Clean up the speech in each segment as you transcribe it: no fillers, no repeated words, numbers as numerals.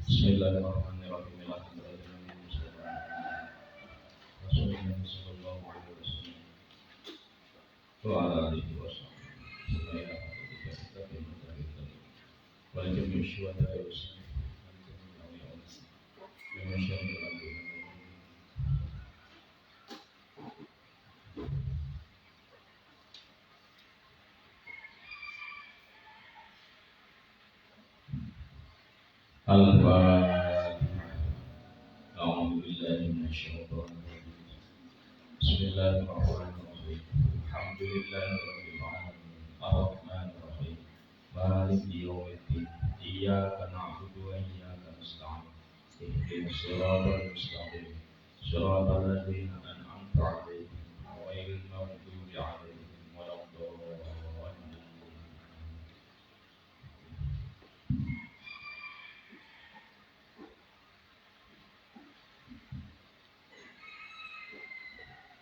Bismillahirrahmanirrahim. Rasulullah sallallahu alaihi wasallam wa ala alihi wasallam. Wa jami'i syuhada wa Al-Fatihah. A'udzu billahi minasyaitonir rajim. Bismillahirrahmanirrahim. Alhamdulillahirabbil alamin. Arrahmanir rahim. Maliki yaumiddin. Iyyaka na'budu wa iyyaka nasta'in. Ihdinas siratal mustaqim. Siratal ladzina an'amta 'alaihim ghairil maghdubi 'alaihim waladdallin.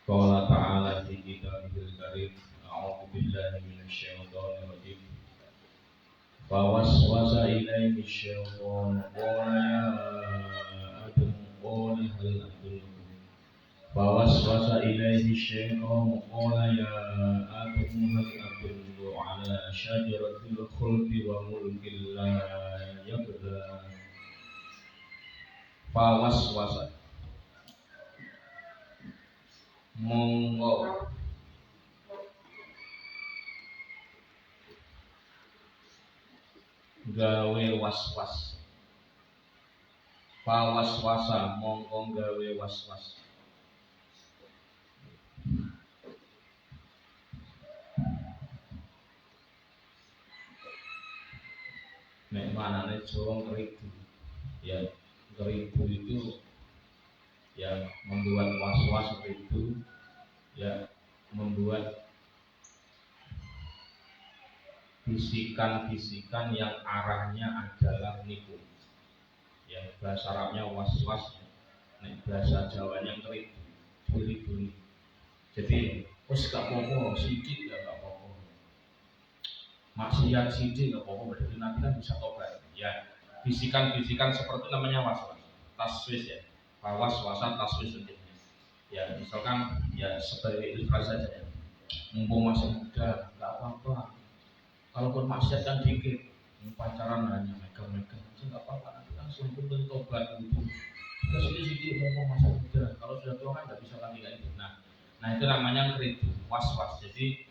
Qala ta'ala fi kitabihil karim. A'udzu billahi minasyaitonir rajim. Fawaswasa ilaihi syaitan qala ya Adam qala hal adullukum. Fawaswasa ilaihi syaitan qala ya Adam hal adullu ala syajaratil khuldi wa mulkin la yabla. Fawaswasa monggo gawe waswas. Fawaswasa monggo gawe waswas. Nek manane Jawa ngeribu. Ya, ngeribu itu ya membuat was-was itu ya membuat bisikan-bisikan yang arahnya adalah nipu. Ya bahasa Arabnya was-was, nek bahasa Jawanya ngeribu, buri-buri. Jadi wis gak apa-apa, sithik ya gak apa-apa. Maksiat sithik gak apa-apa, berarti nanti kan bisa tobat. Ya, bisikan-bisikan seperti itu namanya was-was. Taswis ya. Was-wasan taswis seperti ya misalkan ya sebagai ilustrasi saja ya, mumpung masih muda nggak apa-apa, kalaupun maksiat kan dikit, pacaran hanya megang-megang aja nggak apa-apa, nanti langsung pun tobat gitu terus sedikit mumpung masih muda, kalau sudah tua kan nggak bisa lagi kayak gitu. Nah itu namanya keridu, was-was. Jadi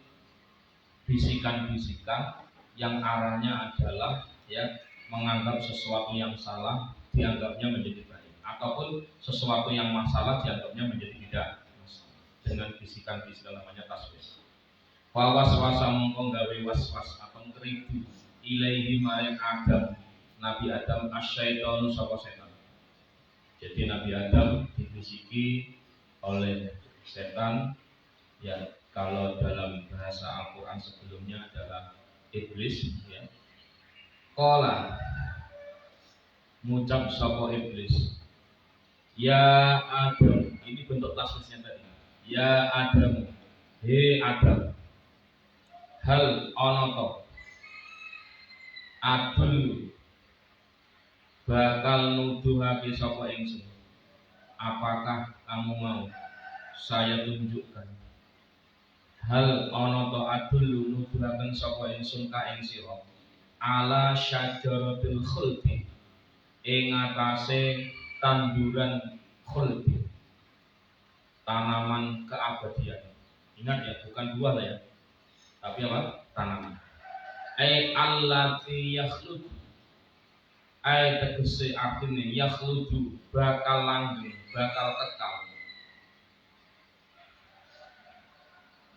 bisikan-bisikan yang arahnya adalah ya menganggap sesuatu yang salah dianggapnya menjadi baik, ataupun sesuatu yang masalah dianggapnya menjadi tidak masalah, dengan bisikan-bisikan namanya taswis. Waswasa mongko gawe waswas atau keribu ilaihi maring Adam, Nabi Adam asyaitonu sapa setan. Jadi Nabi Adam dibisiki oleh setan ya, kalau dalam bahasa Al-Quran sebelumnya adalah iblis ya. Qala ngucap sapa iblis, ya Adam, ini bentuk taswisnya tadi. Ya Adam, he Adam, hal ana to adul bakal nuduhake sapa ingsun, apakah kamu mau saya tunjukkan hal ana to adul nuduhaken sapa ingsun ka ing sira ala syajaratil khuldi ing atase tanduran khuldi, tanaman keabadian. Ingat ya, bukan buah lah ya, tapi apa? Tanaman. Ai allati yakhludu, ai tegese artine yakhludu bakal langgeng, bakal kekal.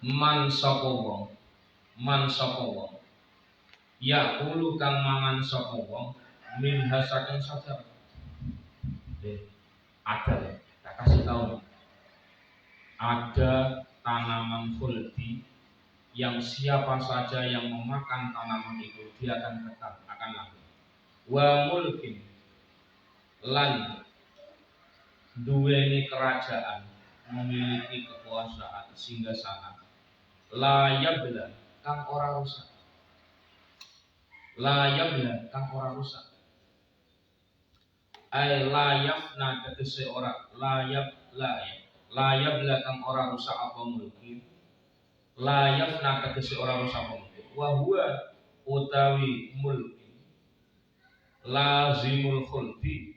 Man sapa wong ya ulu kang mangan sapa wong min hasaken saja. Ada ya, tak kasih tahu. Ada tanaman khuldi yang siapa saja yang memakan tanaman itu dia akan kekal, akan langgeng. Wa mulkin lan duweni kerajaan, memiliki kekuasaan sehingga sana. La yabla kang ora rusak. La yabla kang ora rusak. ay layafna tegese ora layab lakang ora rusak apa mulki layafna tegese ora rusak apa mulki wa huwa utawi mulki lazimul khuldi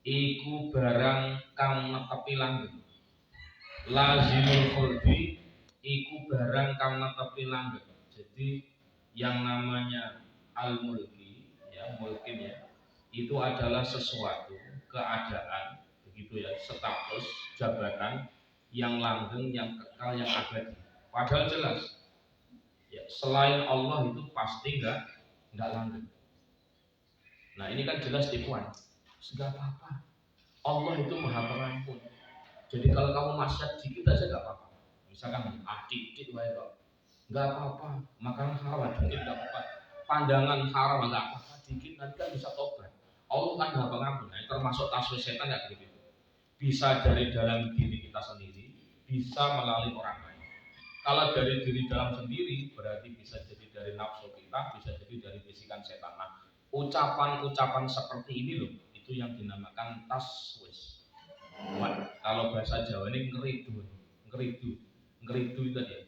iku barang kang netepi langgeng lazimul khuldi iku barang kang netepi langgeng. Jadi yang namanya al-mulki ya mulkin ya itu adalah sesuatu keadaan begitu ya status jabatan yang langgeng yang kekal yang abadi padahal jelas ya selain Allah itu pasti enggak langgeng. Nah ini kan jelas tipuan enggak apa-apa Allah itu maha pengampun jadi kalau kamu maksiat dikit aja enggak apa-apa misalkan dikit wae kok enggak apa-apa makan haram dikit enggak apa-apa pandangan haram enggak apa-apa dikit nanti kan bisa tobat Allah kan maha pengampun, nah, termasuk taswis setan ya begitu. Bisa dari dalam diri kita sendiri, bisa melalui orang lain. Kalau dari diri dalam sendiri, berarti bisa jadi dari nafsu kita, bisa jadi dari bisikan setan. Nah, ucapan-ucapan seperti ini loh, itu yang dinamakan taswis. Kalau bahasa Jawa ini ngeridu itu tadi.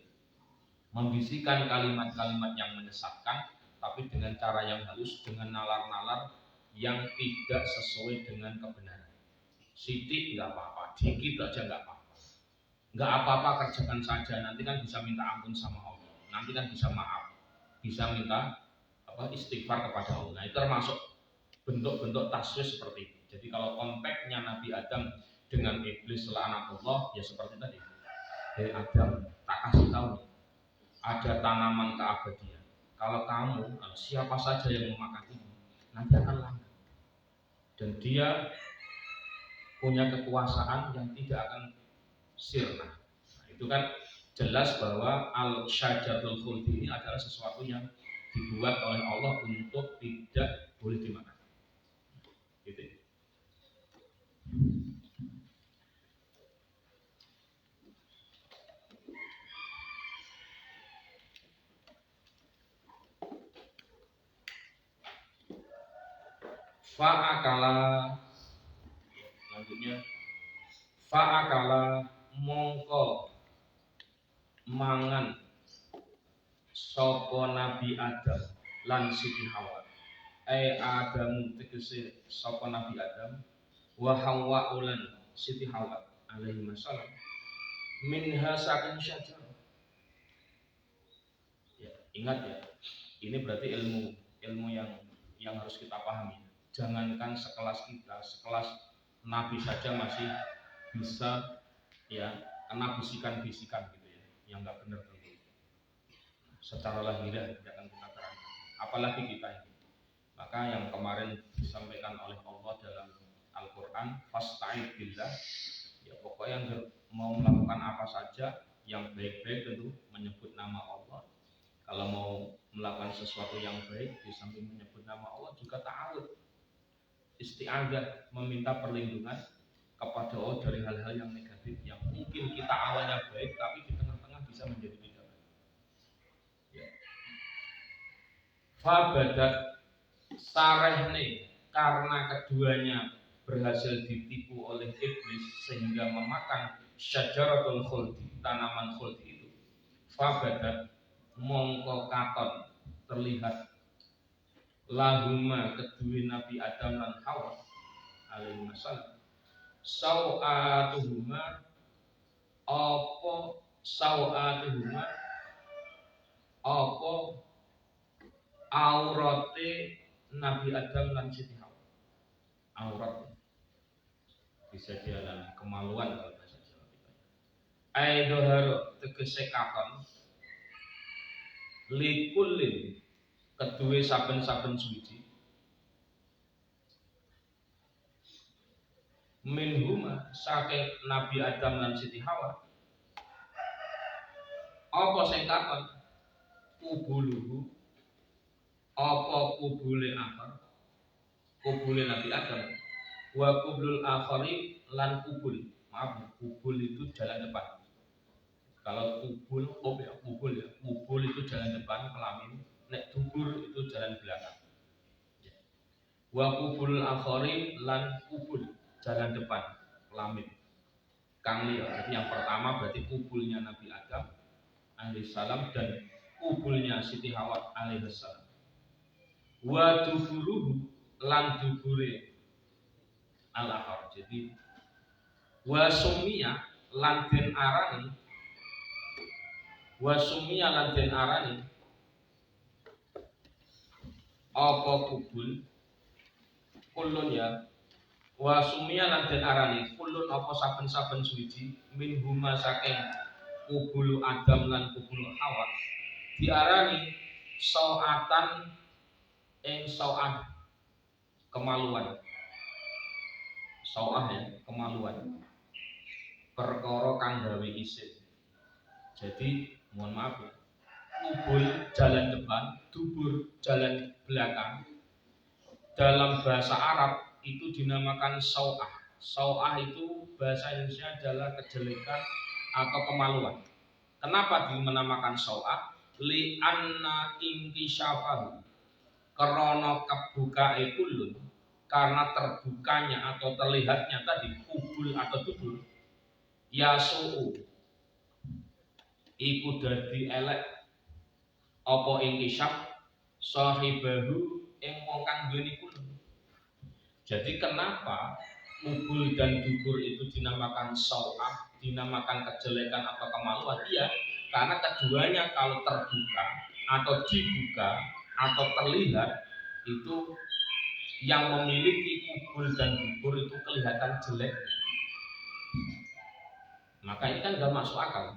Membisikkan kalimat-kalimat yang menyesatkan, tapi dengan cara yang halus, dengan nalar-nalar yang tidak sesuai dengan kebenaran. Sidik nggak apa-apa, dikit aja nggak apa-apa. Nggak apa-apa kerjakan saja, nanti kan bisa minta ampun sama Allah. Nanti kan bisa maaf, bisa minta istighfar kepada Allah. Nah, itu termasuk bentuk-bentuk taswis seperti itu. Jadi kalau konteksnya Nabi Adam dengan iblis laknatullah ya seperti tadi. Dari Adam tak kasih tahu ada tanaman keabadian. Kalau kamu siapa saja yang memakan ini nanti akan langgeng. Dan dia punya kekuasaan yang tidak akan sirna. Nah, itu kan jelas bahwa al-syajaratul khuldi ini adalah sesuatu yang dibuat oleh Allah untuk tidak boleh dimakan. Gitu. Fa'akala selanjutnya fa'akala mongko mangan sapa Nabi Adam lan Siti Hawa Adam tegese sapa Nabi Adam wa Hawa ulan Siti Hawa alaihi wasallam minha saking syajarah ya ingat ya ini berarti ilmu yang harus kita pahami. Jangankan sekelas kita, sekelas Nabi saja masih bisa ya kena bisikan-bisikan gitu ya, yang nggak benar tentu. Secara lahiriah tidak akan kita terangkan. Apalagi kita ini. Maka yang kemarin disampaikan oleh Allah dalam Al-Quran, fasta'id billah. Ya pokoknya yang mau melakukan apa saja yang baik-baik tentu menyebut nama Allah. Kalau mau melakukan sesuatu yang baik di samping menyebut nama Allah juga ta'awud. Isti'adzah meminta perlindungan kepada Allah dari hal-hal yang negatif yang mungkin kita awalnya baik tapi di tengah-tengah bisa menjadi tidak baik. Ya. Fabadat sarehne karena keduanya berhasil ditipu oleh iblis sehingga memakan syajaratul khuldi tanaman khuldi itu. Fabadat mongko katon terlihat lahuma kedua Nabi Adam dan Hawa alaihi wasallam sawatuhuma apa sawatuhuma apa aurate Nabi Adam dan Siti Hawa aurat bisa jalan kemaluan kalau bahasa Jawa kita aidoharo tegese katon likulin kedua saben-saben suci minhuma saking Nabi Adam lan Siti Hawa apa sing katon kubuluhu apa kubule akhir kubule Nabi Adam wa kubul akhari lan kubul maaf kubul itu jalan depan kalau kubul itu jalan depan kelamin nek dubur itu jalan belakang. Wa kubul akhirin lan kubul jalan depan lamit kang liya. Jadi yang pertama berarti kubulnya Nabi Adam alaihissalam dan kubulnya Siti Hawa alaihissalam. Wa duburuhu lan dubure al-akhir. Jadi wa sumiya lan den arani apa kubul kulun ya wa sumiya lan den arani kulun apa saben-saben suci min huma saking kubul Adam lan kubul Hawa diarani sauatan ing sauah kemaluan. Sauah ya kemaluan perkara kang gawe isin. Jadi mohon maaf ya, kubul jalan depan, dubur jalan belakang. Dalam bahasa Arab itu dinamakan sau'ah. Sau'ah itu bahasa Indonesia adalah kejelekan atau kemaluan. Kenapa dinamakan sau'ah? Li'anna inkisyafahu karena kebukae kulun, karena terbukanya atau terlihatnya tadi kubul atau dubur yasu'u iku dadi elek apa ingkisyaf sahibahu ing wong kang duweni kulun. Jadi kenapa kubul dan dubur itu dinamakan sau'ah, dinamakan kejelekan atau kemaluan? Iya, karena keduanya kalau terbuka atau dibuka atau terlihat itu yang memiliki kubul dan dubur itu kelihatan jelek. Maka ini kan nggak masuk akal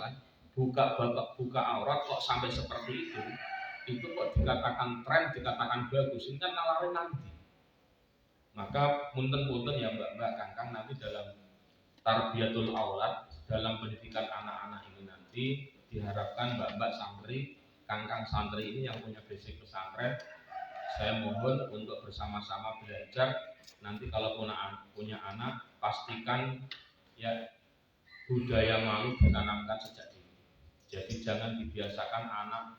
kan? Buka aurat kok sampai seperti itu kok dikatakan tren, dikatakan bagus, ini kan nawarin nanti. Maka punten ya mbak Kangkang nanti dalam tarbiyatul aulad, dalam pendidikan anak-anak ini nanti diharapkan mbak santri, Kangkang santri ini yang punya basic pesantren, saya mohon untuk bersama-sama belajar. Nanti kalau punya anak, pastikan ya budaya malu ditanamkan sejak dini. Jadi jangan dibiasakan anak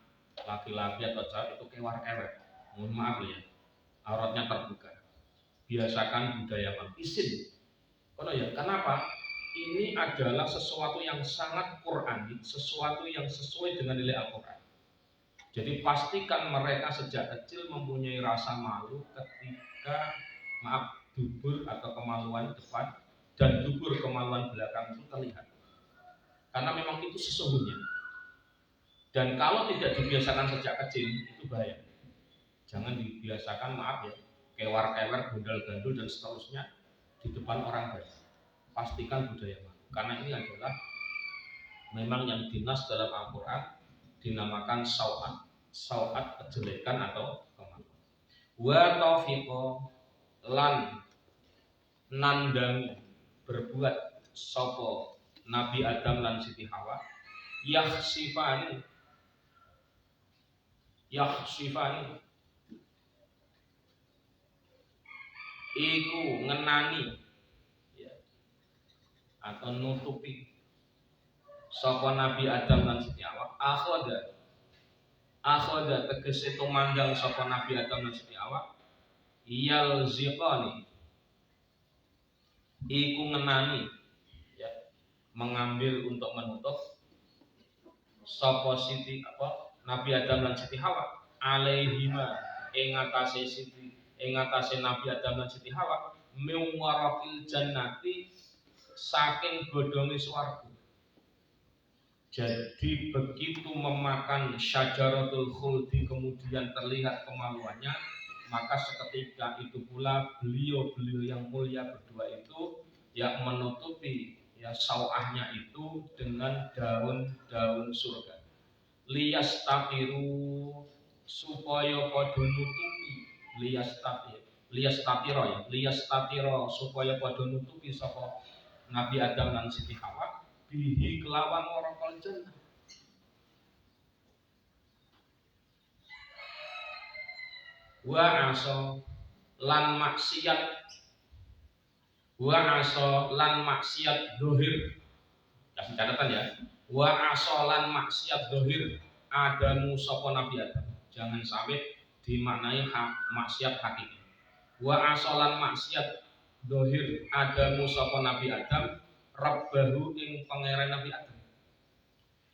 laki-laki atau cewek itu kewar-kewar. Mohon maaf ya, auratnya terbuka. Biasakan budaya malu, isin. Kalau ya, kenapa? Ini adalah sesuatu yang sangat Qur'ani, sesuatu yang sesuai dengan nilai Al-Quran. Jadi pastikan mereka sejak kecil mempunyai rasa malu ketika dubur atau kemaluan depan dan dubur kemaluan belakang itu terlihat. Karena memang itu sesungguhnya. Dan kalau tidak dibiasakan sejak kecil itu bahaya. Jangan dibiasakan kewar-kewar, gundal-gandul dan seterusnya di depan orang banyak. Pastikan budaya malu. Karena ini adalah memang yang dinas dalam Al-Quran dinamakan sau'at kejelekan atau kemaluan. Wa taufiqo lan nandang berbuat sopo Nabi Adam lan Siti Hawa yakhsifani iku ngenani ya, atau nutupi sopo Nabi Adam lan Siti Hawa akhoda tegese tumandang sopo Nabi Adam lan Siti Hawa iyal ziqani iku ngenani ya, mengambil untuk menutup sopo Siti Nabi Adam lan Siti Hawa alaihima ing atase Nabi Adam lan Siti Hawa min warakil jannati saking godhonge swarga. Jadi begitu memakan syajaratul khuldi kemudian terlihat kemaluannya, maka seketika itu pula beliau yang mulia berdua itu ya menutupi ya sauahnya itu dengan daun surga. Liyastatiru supaya padha nutupi liyastatiro supaya padha nutupi sapa Nabi Adam lan Siti Hawa bihi kelawan warakal jannah. Wa aso lan maksiat dohir. Kasih catatan ya. Wa aso lan maksiat dohir adamu sapa Nabi Adam. Jangan sampai dimaknai maksiat hakiki. Wa asolan maksiat dohir Adamu sapa Nabi Adam rabbahu ing pangeran Nabi Adam.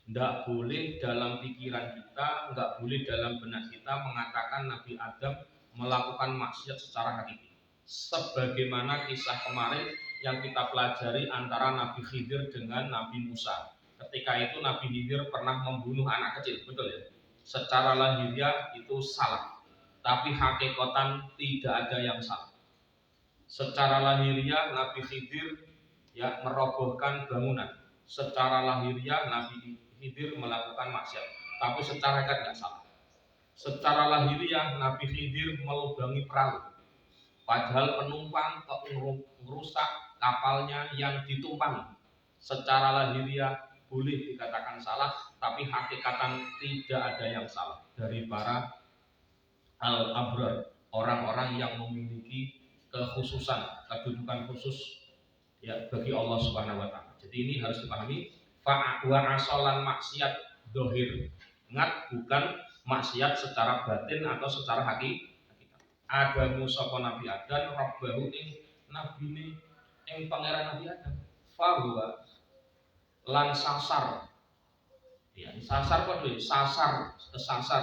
Nggak boleh dalam pikiran kita, nggak boleh dalam benak kita mengatakan Nabi Adam melakukan maksiat secara hakiki. Sebagaimana kisah kemarin yang kita pelajari antara Nabi Khidir dengan Nabi Musa. Ketika itu Nabi Khidir pernah membunuh anak kecil, betul ya? Secara lahiriah itu salah, tapi hakikatan tidak ada yang salah. Secara lahiriah Nabi Khidir ya merobohkan bangunan. Secara lahiriah Nabi Khidir melakukan maksiat, tapi secara hakikat tidak salah. Secara lahiriah Nabi Khidir melubangi perahu, padahal penumpang merusak kapalnya yang ditumpangi. Secara lahiriah boleh dikatakan salah, tapi hakikatan tidak ada yang salah dari para al-abrar, orang-orang yang memiliki kekhususan, kedudukan khusus ya bagi Allah Subhanahu wa taala. Jadi ini harus dipahami, wa asolan maksiat dohir. Ingat, bukan maksiat secara batin atau secara hakikat. Adamu sapa Nabi Adam rabbahu ing nabine ing pangeran Nabi Adam. Fahuwa lan sasar. Ya, sasar padha sasar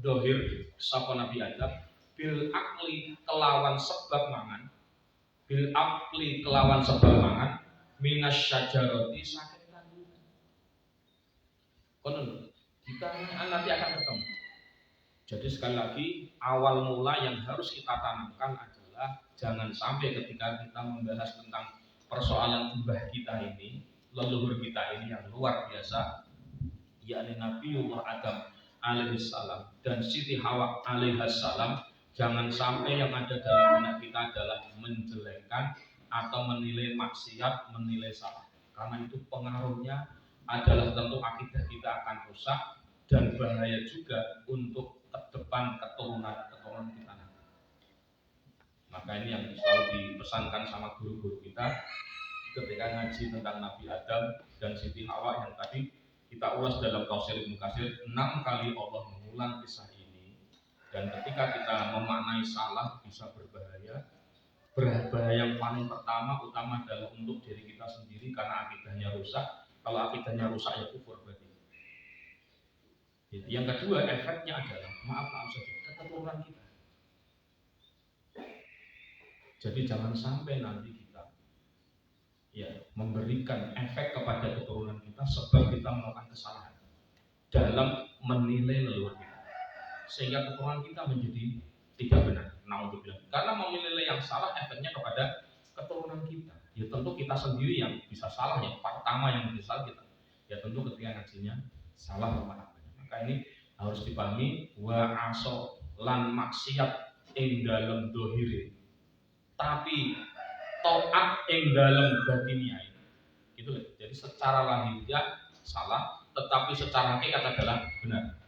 dohir sapa Nabi Adam bil akli kelawan sebab mangan. Bil akli kelawan sebab mangan minas syajarati saking tanduran. Konon kita nanti akan ketemu. Jadi sekali lagi awal mula yang harus kita tanamkan adalah jangan sampai ketika kita membahas tentang persoalan mbah kita ini, leluhur kita ini yang luar biasa, yakni Nabiullah Adam alaihissalam dan Siti Hawa alaihissalam, jangan sampai yang ada dalam benak kita adalah menjelekkan atau menilai maksiat, menilai salah. Karena itu pengaruhnya adalah tentu akidah kita akan rusak dan bahaya juga untuk ke depan keturunan kita nanti. Maka ini yang selalu dipesankan sama guru-guru kita ketika ngaji tentang Nabi Adam dan Siti Hawa yang tadi kita ulas dalam Tafsir Ibnu Katsir 6 kali Allah mengulang kisah ini. Dan ketika kita memaknai salah bisa berbahaya. Berbahaya yang paling pertama utama adalah untuk diri kita sendiri karena akidahnya rusak. Kalau akidahnya rusak ya kufur berarti. Yang kedua efeknya adalah maaf saja keturunan kita. Jadi jangan sampai nanti kita ya memberikan efek kepada keturunan kita sebab kita melakukan kesalahan dalam menilai leluhur kita, sehingga keturunan kita menjadi tidak benar. Naudzubillah. Karena menilai yang salah efeknya kepada keturunan kita. Ya tentu kita sendiri yang bisa salah, yang pertama yang bisa salah kita. Ya tentu ketika ngajinya salah pemahamannya. Maka ini harus dipahami wa aso lan maksiat ing dalem dohire, tapi taat ing dalem batiniah. Gitu loh. Jadi secara lahiriah salah, tetapi secara hakikat adalah benar.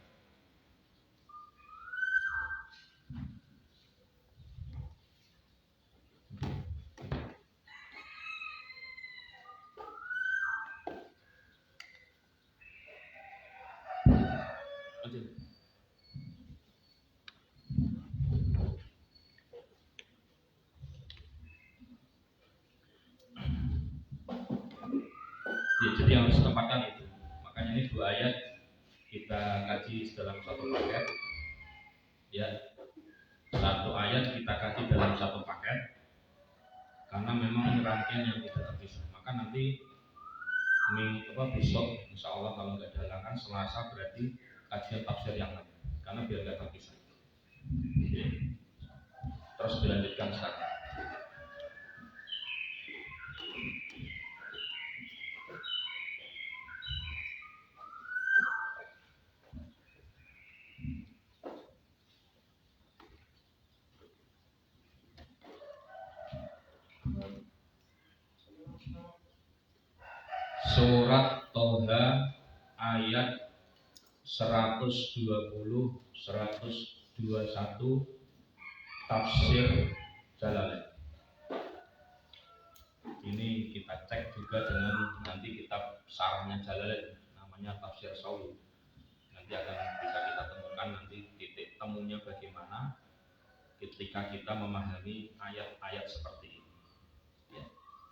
Ya, jadi yang harus ditempatkan itu. Makanya ini 2 ayat kita kaji dalam satu paket. Ya, 1 ayat kita kaji dalam 1 paket. Karena memang ini rangkaian yang tidak terpisah. Maka nanti besok insya Allah kalau nggak ada halangan Selasa berarti kajian tafsir yang lain. Karena biar nggak terpisah. Terus dilanjutkan sekarang. Surat Toha ayat 120, 121 tafsir Jalalain. Ini kita cek juga dengan nanti kitab sarahnya Jalalain namanya Tafsir Sawi. Nanti akan bisa kita temukan nanti titik temunya bagaimana ketika kita memahami ayat-ayat seperti ini.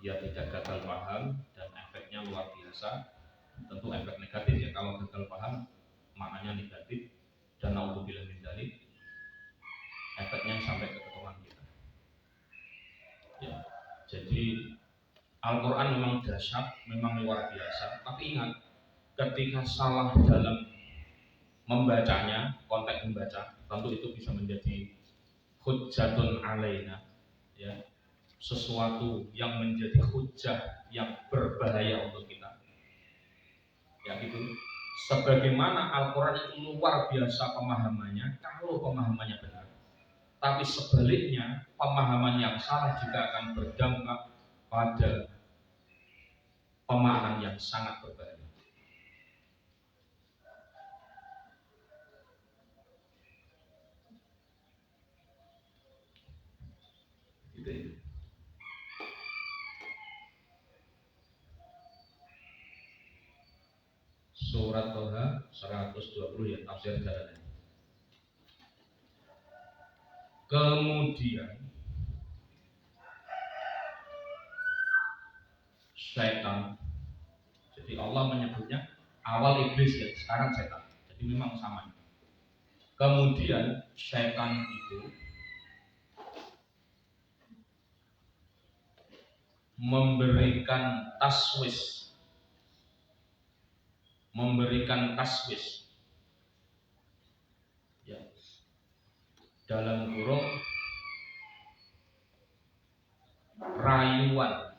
Ya tidak gagal paham dan efeknya luar biasa. Tentu efek negatif ya, kalau gagal paham maknanya negatif dan naudzubillah min dzalik, efeknya sampai ke keturunan kita. Ya, jadi Al-Quran memang dahsyat, memang luar biasa. Tapi ingat, ketika salah dalam membacanya, konteks membaca, tentu itu bisa menjadi hujjatun alaina, ya, sesuatu yang menjadi hujjah yang berbahaya untuk kita. Ya itu, sebagaimana Al-Quran itu luar biasa pemahamannya kalau pemahamannya benar. Tapi sebaliknya, pemahaman yang salah juga akan berdampak pada pemahaman yang sangat berbahaya. Gitu. Surat Toha 120 ya, tafsir jalannya. Kemudian setan, jadi Allah menyebutnya awal iblis ya, sekarang setan. Jadi memang sama. Kemudian setan itu memberikan taswis ya, dalam kurung rayuan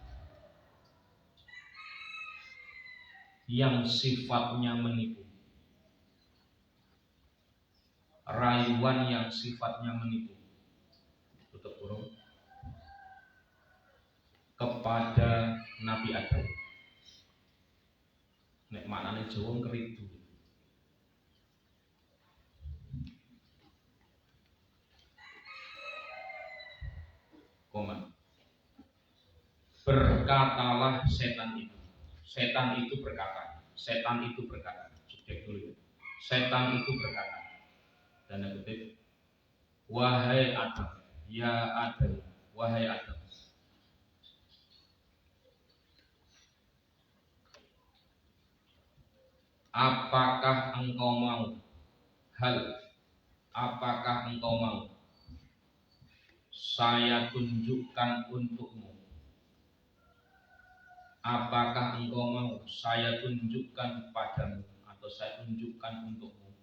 yang sifatnya menipu. Rayuan yang sifatnya menipu, tutup kurung, kepada Nabi Adam. Nek maknane Jawa keridu. Koma. Berkatalah setan itu. Setan itu berkata. Subjek dulu. Setan itu berkata. Tanda kutip. Wahai Adam, ya Adam, wahai Adam. Apakah engkau mau? Apakah engkau mau saya tunjukkan untukmu? Apakah engkau mau saya tunjukkan padamu atau saya tunjukkan untukmu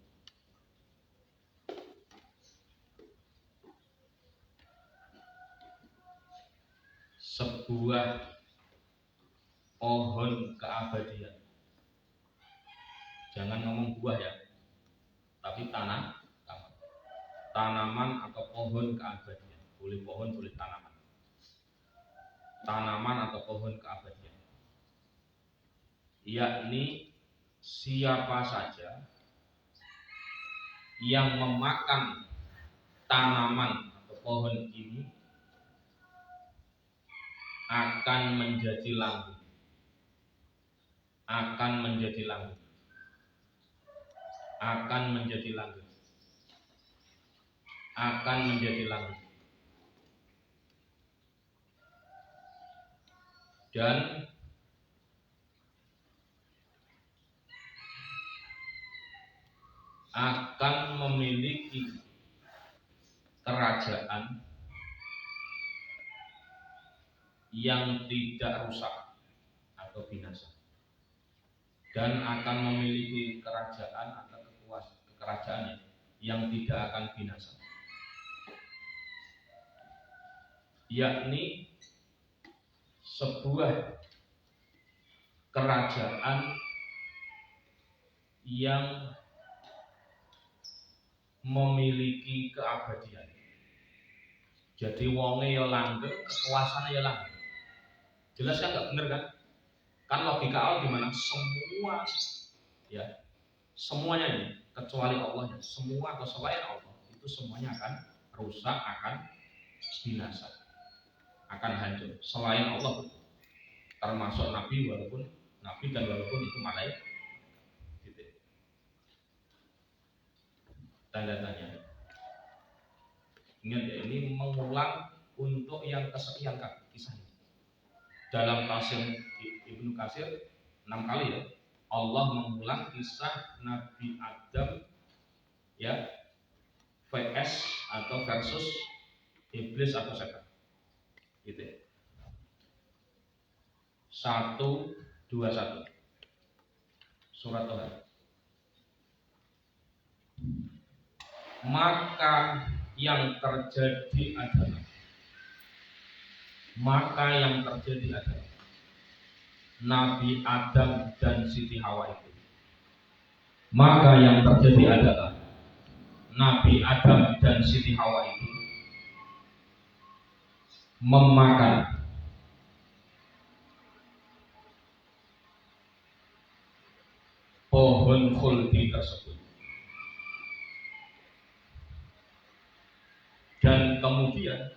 sebuah pohon keabadian? Jangan ngomong buah ya, tapi tanaman atau pohon keabadian. Boleh pohon, boleh tanaman. Tanaman atau pohon keabadian. Yakni siapa saja yang memakan tanaman atau pohon ini akan menjadi langgeng. Dan akan memiliki kerajaan yang tidak rusak atau binasa, dan akan memiliki kerajaan atau kerajaan yang tidak akan binasa, yakni sebuah kerajaan yang memiliki keabadian. Jadi wonge ya langgeng, kekuasaannya ya langgeng. Jelas kan, nggak bener kan? Kan logika awal gimana? Semuanya ini kecuali Allah, semua atau selain Allah itu semuanya akan rusak, akan binasa, akan hancur. Selain Allah, termasuk Nabi, walaupun Nabi dan walaupun itu malaikat. tanda tanya. Ingat ya, ini mengulang untuk yang kesekian kali kisahnya. Dalam tafsir Ibnu Katsir 6 kali ya, Allah mengulang kisah Nabi Adam ya vs atau versus iblis atau setan. Gitu ya. 1, 2, 1. Surat Toha. Maka yang terjadi adalah Nabi Adam dan Siti Hawa itu. Maka yang terjadi adalah Nabi Adam dan Siti Hawa itu memakan pohon khuldi tersebut. Dan kemudian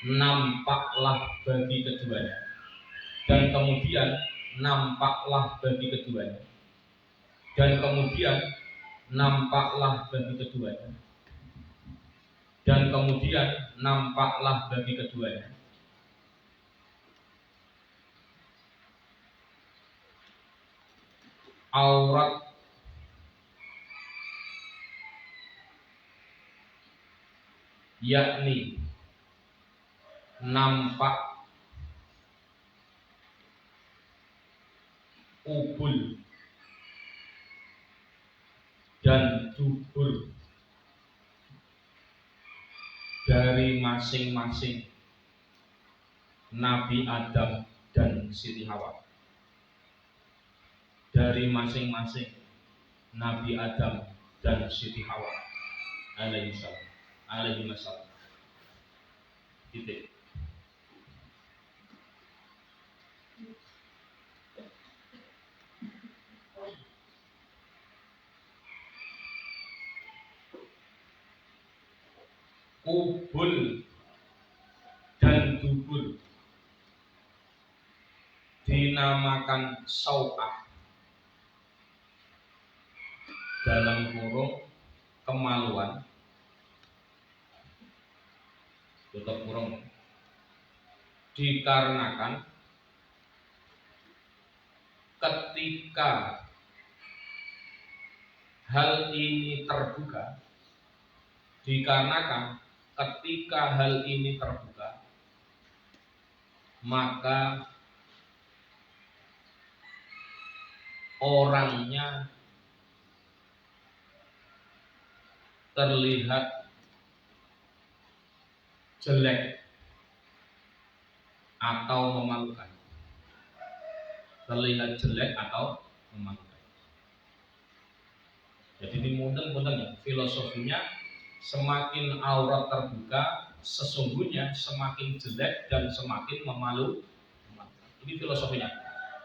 nampaklah bagi keduanya. Dan kemudian nampaklah bagi keduanya. Dan kemudian nampaklah bagi keduanya. Dan kemudian nampaklah bagi keduanya. Aurat yakni nampak ubul dan dubur dari masing-masing Nabi Adam dan Siti Hawa. Dari masing-masing Nabi Adam dan Siti Hawa alaihi salam. Titik. Ubul dan dubur dinamakan sau'ah, dalam kurung kemaluan, tutup kurung, dikarenakan ketika hal ini terbuka, maka orangnya terlihat jelek atau memalukan. Jadi ini mudah-mudahan filosofinya, semakin aurat terbuka sesungguhnya semakin jelek dan semakin memalukan. Ini filosofinya.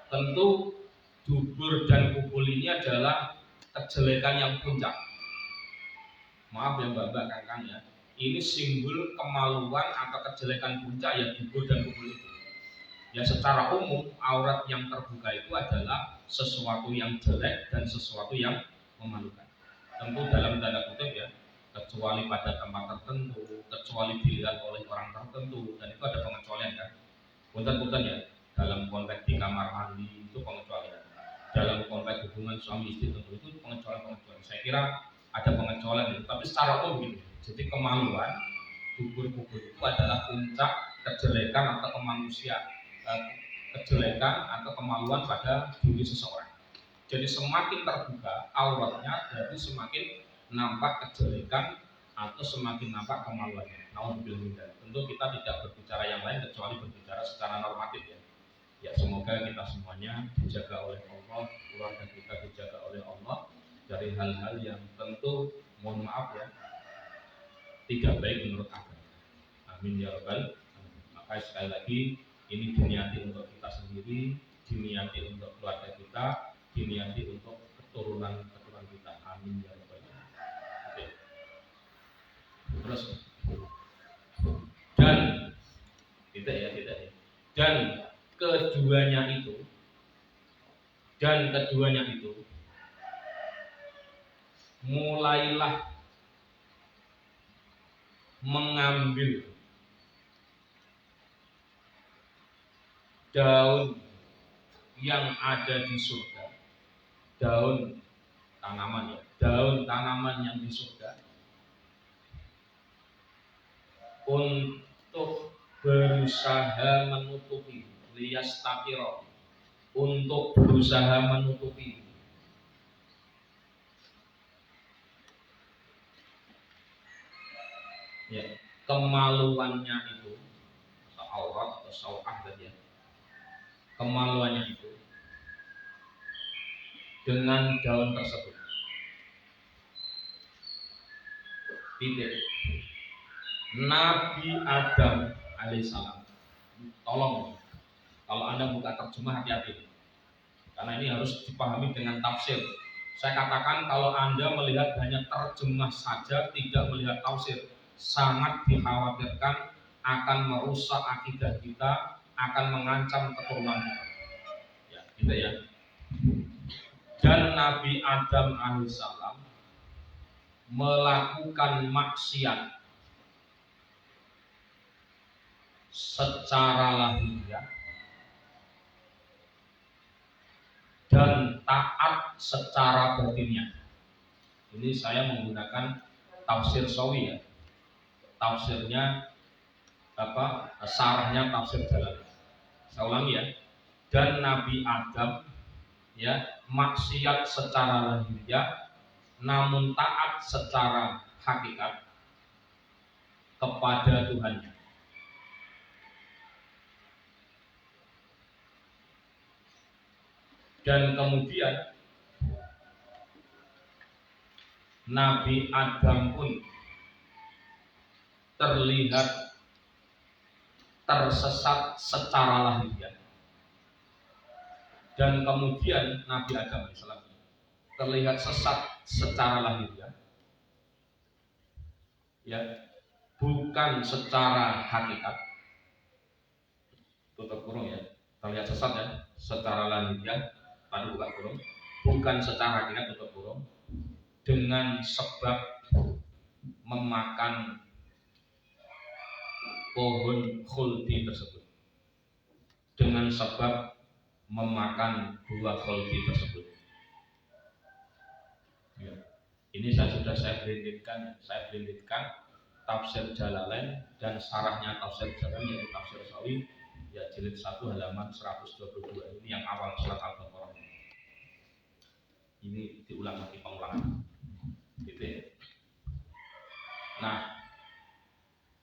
Tentu dubur dan kubul ini adalah kejelekan yang puncak. Maaf ya Mbak Kakang ya. Ini simbol kemaluan atau kejelekan puncak ya dubur dan kubul itu. Ya secara umum aurat yang terbuka itu adalah sesuatu yang jelek dan sesuatu yang memalukan. Tentu dalam tanda kutip ya, kecuali pada tempat tertentu, kecuali dilihat oleh orang tertentu, dan itu ada pengecualian kan. Punten-punten ya, dalam konteks di kamar mandi itu pengecualian. Dalam konteks hubungan suami istri tentu itu pengecualian. Saya kira ada pengecualian itu, tapi secara umum gitu. Jadi kemaluan, dubur-kubur itu adalah puncak kejelekan atau kejelekan atau kemaluan pada diri seseorang. Jadi semakin terbuka auratnya, berarti semakin nampak kejelekan atau semakin nampak kemaluannya. Nauzubillah. Tentu kita tidak berbicara yang lain kecuali berbicara secara normatif ya. Ya semoga kita semuanya dijaga oleh Allah, keluarga kita dijaga oleh Allah dari hal-hal yang tentu mohon maaf ya tidak baik menurut agama. Amin ya rabbal alamin. Maka sekali lagi ini diniati untuk kita sendiri, diniati untuk keluarga kita, diniati untuk keturunan kita. Amin ya rabbal alamin. Oke. Terus dan tidak ya. Dan keduanya itu mulailah mengambil daun yang ada di surga, daun tanaman ya, daun tanaman yang di surga, untuk berusaha menutupi, liyastakiro, untuk berusaha menutupi ya, kemaluannya itu, atau aurat atau sau'ah tadi ya, kemaluannya itu dengan daun tersebut. Titik. Nabi Adam alaihissalam, tolong kalau Anda buka terjemah hati-hati, karena ini harus dipahami dengan tafsir. Saya katakan kalau Anda melihat hanya terjemah saja, tidak melihat tafsir, sangat dikhawatirkan akan merusak akidah kita, akan mengancam keturunan kita. Ya, gitu ya. Dan Nabi Adam alaihissalam melakukan maksiat secara lahiriah dan taat secara batinnya. Ini saya menggunakan tafsir Sawi ya. Tafsirnya apa? Sarahnya tafsir Jalalain. Saya ulangi ya. Dan Nabi Adam ya maksiat secara lahiriah namun taat secara hakikat kepada Tuhannya. Dan kemudian Nabi Adam pun terlihat tersesat secara lahiriah. Dan kemudian Nabi Adam AS terlihat sesat secara lahiriah, ya, bukan secara hakikat. Tutup kurung ya, terlihat sesat ya, secara lahiriah, pada buka kurung, bukan secara hakikat, tutup kurung, dengan sebab memakan pohon khuldi tersebut, dengan sebab memakan buah khuldi tersebut. Ya. Ini sudah saya blendedkan tafsir Jalalain dan sarahnya tafsir Jalalain yaitu tafsir Sawi ya jilid 1 halaman 122. Ini yang awal surat Al-Baqarah. Ini diulang lagi pengulangan. Gitu ya. Nah,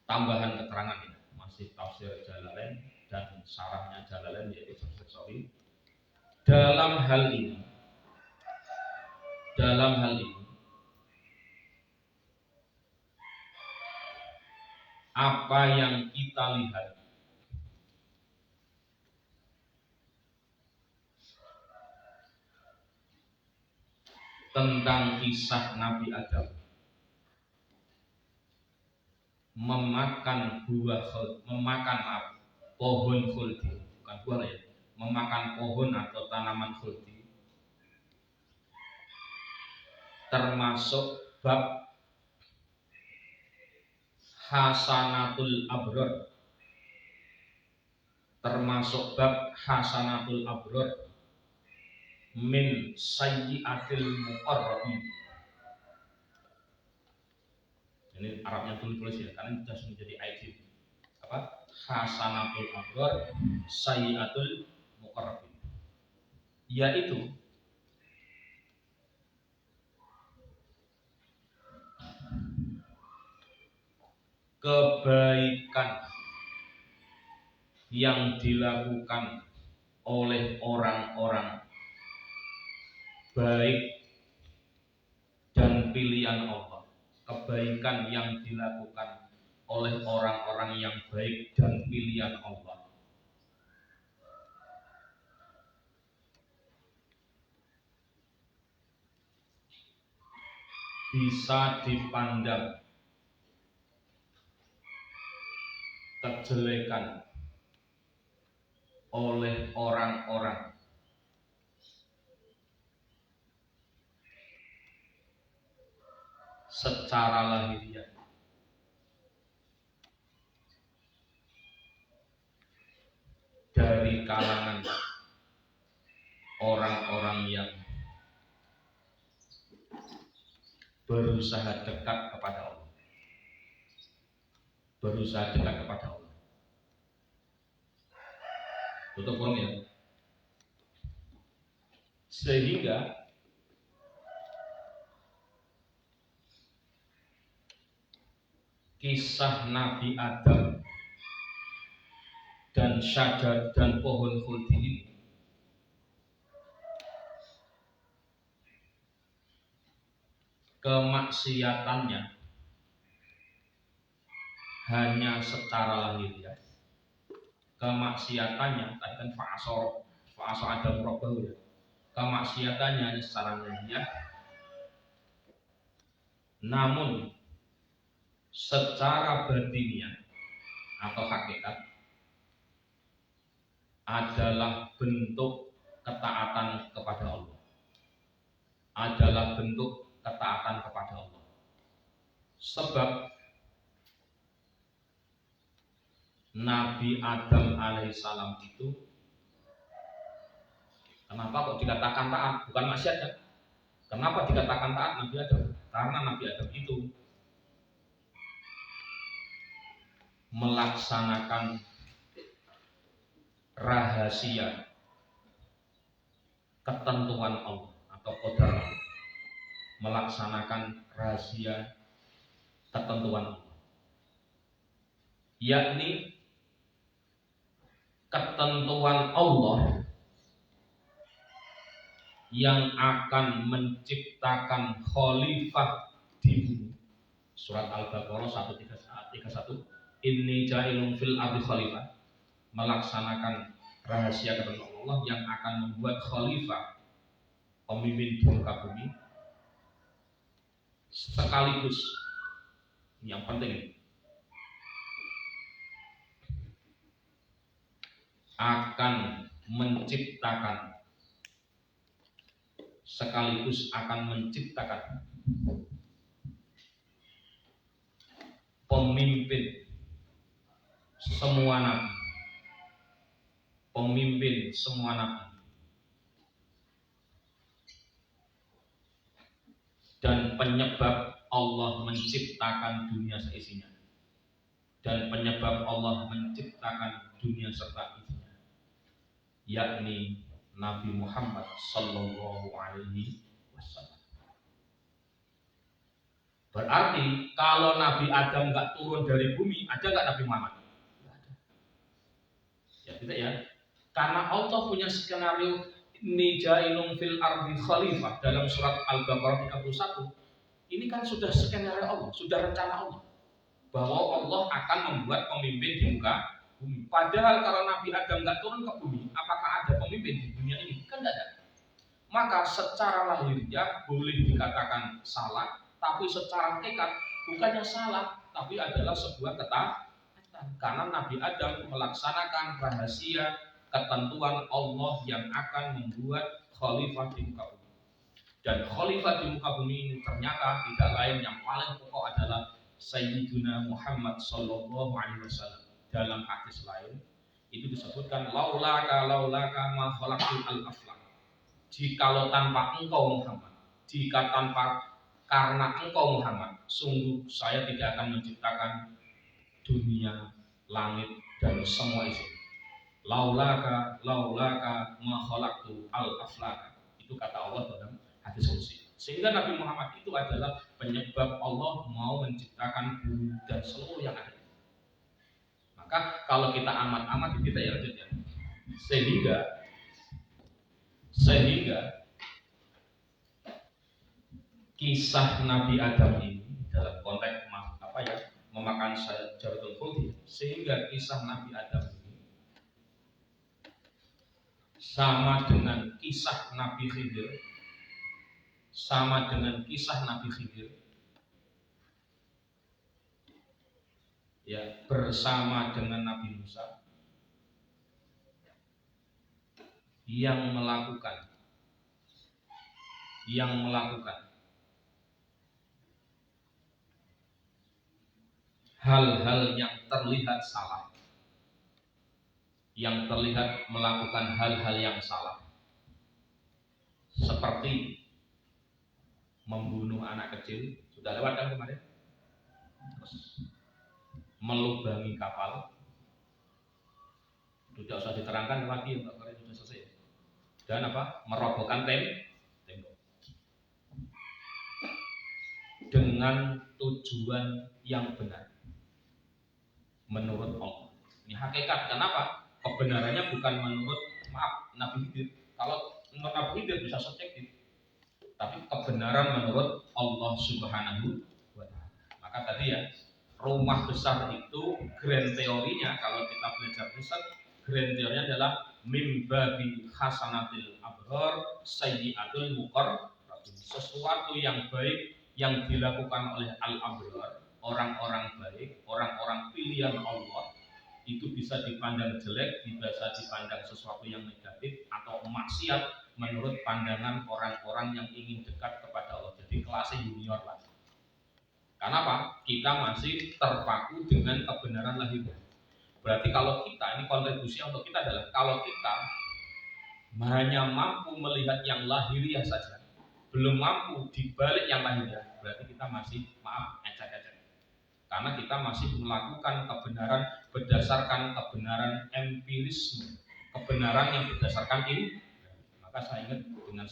tambahan keterangan ini masih tafsir Jalalain dan sarahnya Jalalain yaitu tafsir Sawi. Dalam hal ini apa yang kita lihat tentang kisah Nabi Adam memakan pohon khuldi, bukan buah ya, memakan pohon atau tanaman khuldi, termasuk bab hasanatul abror, min sayyiatil muqarrabin. Ini Arabnya tulis ya, karena sudah menjadi ID. Apa? Hasanatul abror, sayyiatul muqarrabin. Yaitu kebaikan yang dilakukan oleh orang-orang baik dan pilihan Allah. Kebaikan yang dilakukan oleh orang-orang yang baik dan pilihan Allah bisa dipandang kejelekan oleh orang-orang secara lahiriah dari kalangan orang-orang yang berusaha dekat kepada Allah, berusaha dekat kepada Allah. Tutup kurung ya. Sehingga kisah Nabi Adam dan syajar dan pohon khuldi ini kemaksiatannya hanya secara lahiriah. Kemaksiatannya tadi kan fa'asor Adam Rabbahu ya. Kemaksiatannya hanya secara lahiriah. Namun secara batiniah atau hakikat adalah bentuk ketaatan kepada Allah. Adalah bentuk ketaatan kepada Allah. Sebab Nabi Adam alaihissalam itu kenapa kok dikatakan taat? Bukan maksiat kan? Kenapa dikatakan taat Nabi Adam? Karena Nabi Adam itu melaksanakan rahasia ketentuan Allah atau qadar Allah. Melaksanakan rahasia ketentuan Allah, yakni ketentuan Allah yang akan menciptakan khalifah di bumi. Surat Al-Baqarah 131. Inni ja'ilun fil ardi khalifah. Melaksanakan rahasia ketentuan Allah yang akan membuat khalifah, pemimpin di muka bumi, sekaligus yang penting akan menciptakan pemimpin semua nabi, dan penyebab Allah menciptakan dunia seisinya, dan penyebab Allah menciptakan dunia serta isinya, yakni Nabi Muhammad sallallahu alaihi wasallam. Berarti kalau Nabi Adam nggak turun dari bumi, ada nggak Nabi Muhammad? Nggak ada. Ya tidak ya. Karena Allah punya skenario inni ja'ilun fil ardi khalifah dalam surat Al-Baqarah 31. Ini kan sudah skenario Allah, sudah rencana Allah bahwa Allah akan membuat pemimpin di muka bumi. Padahal kalau Nabi Adam nggak turun ke bumi, apakah ada pemimpin di dunia ini? Kan tidak ada. Maka secara lahiriah boleh dikatakan salah, tapi secara hakikat bukannya salah, tapi adalah sebuah ketaatan. Karena Nabi Adam melaksanakan rahasia ketentuan Allah yang akan membuat khalifah di muka bumi. Dan khalifah di muka bumi ini ternyata tidak lain yang paling pokok adalah Sayyiduna Muhammad sallallahu alaihi wasallam. Dalam hadis lain itu disebutkan laulaka ma khalaqtul al-aflaq. Jikalau tanpa engkau Muhammad, karena engkau Muhammad, sungguh saya tidak akan menciptakan dunia, langit dan semua isi. Laulaka ma khalaqtul al-aflaq. Itu kata Allah dalam hadis qudsi. Sehingga Nabi Muhammad itu adalah penyebab Allah mau menciptakan bumi dan seluruh yang ada. Maka kalau kita amat kita ya lanjut ya. Sehingga kisah Nabi Adam ini dalam konteks memakan syajaratul khuldi, sehingga kisah Nabi Adam ini sama dengan kisah Nabi Khidir, ya, bersama dengan Nabi Musa yang melakukan hal-hal yang terlihat salah, yang terlihat melakukan hal-hal yang salah, seperti membunuh anak kecil, sudah lewat kan kemarin, terus melubangi kapal, tidak usah diterangkan lagi, Mbak Kemarin sudah selesai, dan apa, merobohkan tembok dengan tujuan yang benar menurut Allah. Ini hakikat. Kenapa? Kebenarannya bukan menurut Nabi Khidir. Kalau menurut Nabi Khidir bisa subjektif, tapi kebenaran menurut Allah Subhanahu wa Ta'ala. Maka tadi ya, rumah besar itu grand teorinya, kalau kita belajar riset, grand teorinya adalah mimbabi hasanatil abrar sayyiatul muqarrabin. Sesuatu yang baik yang dilakukan oleh al-abrar, orang-orang baik, orang-orang pilihan Allah, itu bisa dipandang jelek, bisa dipandang sesuatu yang negatif atau maksiat menurut pandangan orang-orang yang ingin dekat kepada Allah. Jadi kelasnya junior lah. Kenapa? Kita masih terpaku dengan kebenaran lahir. Berarti kalau kita, ini kontribusi untuk kita adalah, kalau kita hanya mampu melihat yang lahiriah saja, belum mampu dibalik yang lahiriah, berarti kita masih, maaf, ecek-ecek. Karena kita masih melakukan kebenaran berdasarkan kebenaran empirisme, kebenaran yang berdasarkan ini. Maka saya ingat dengan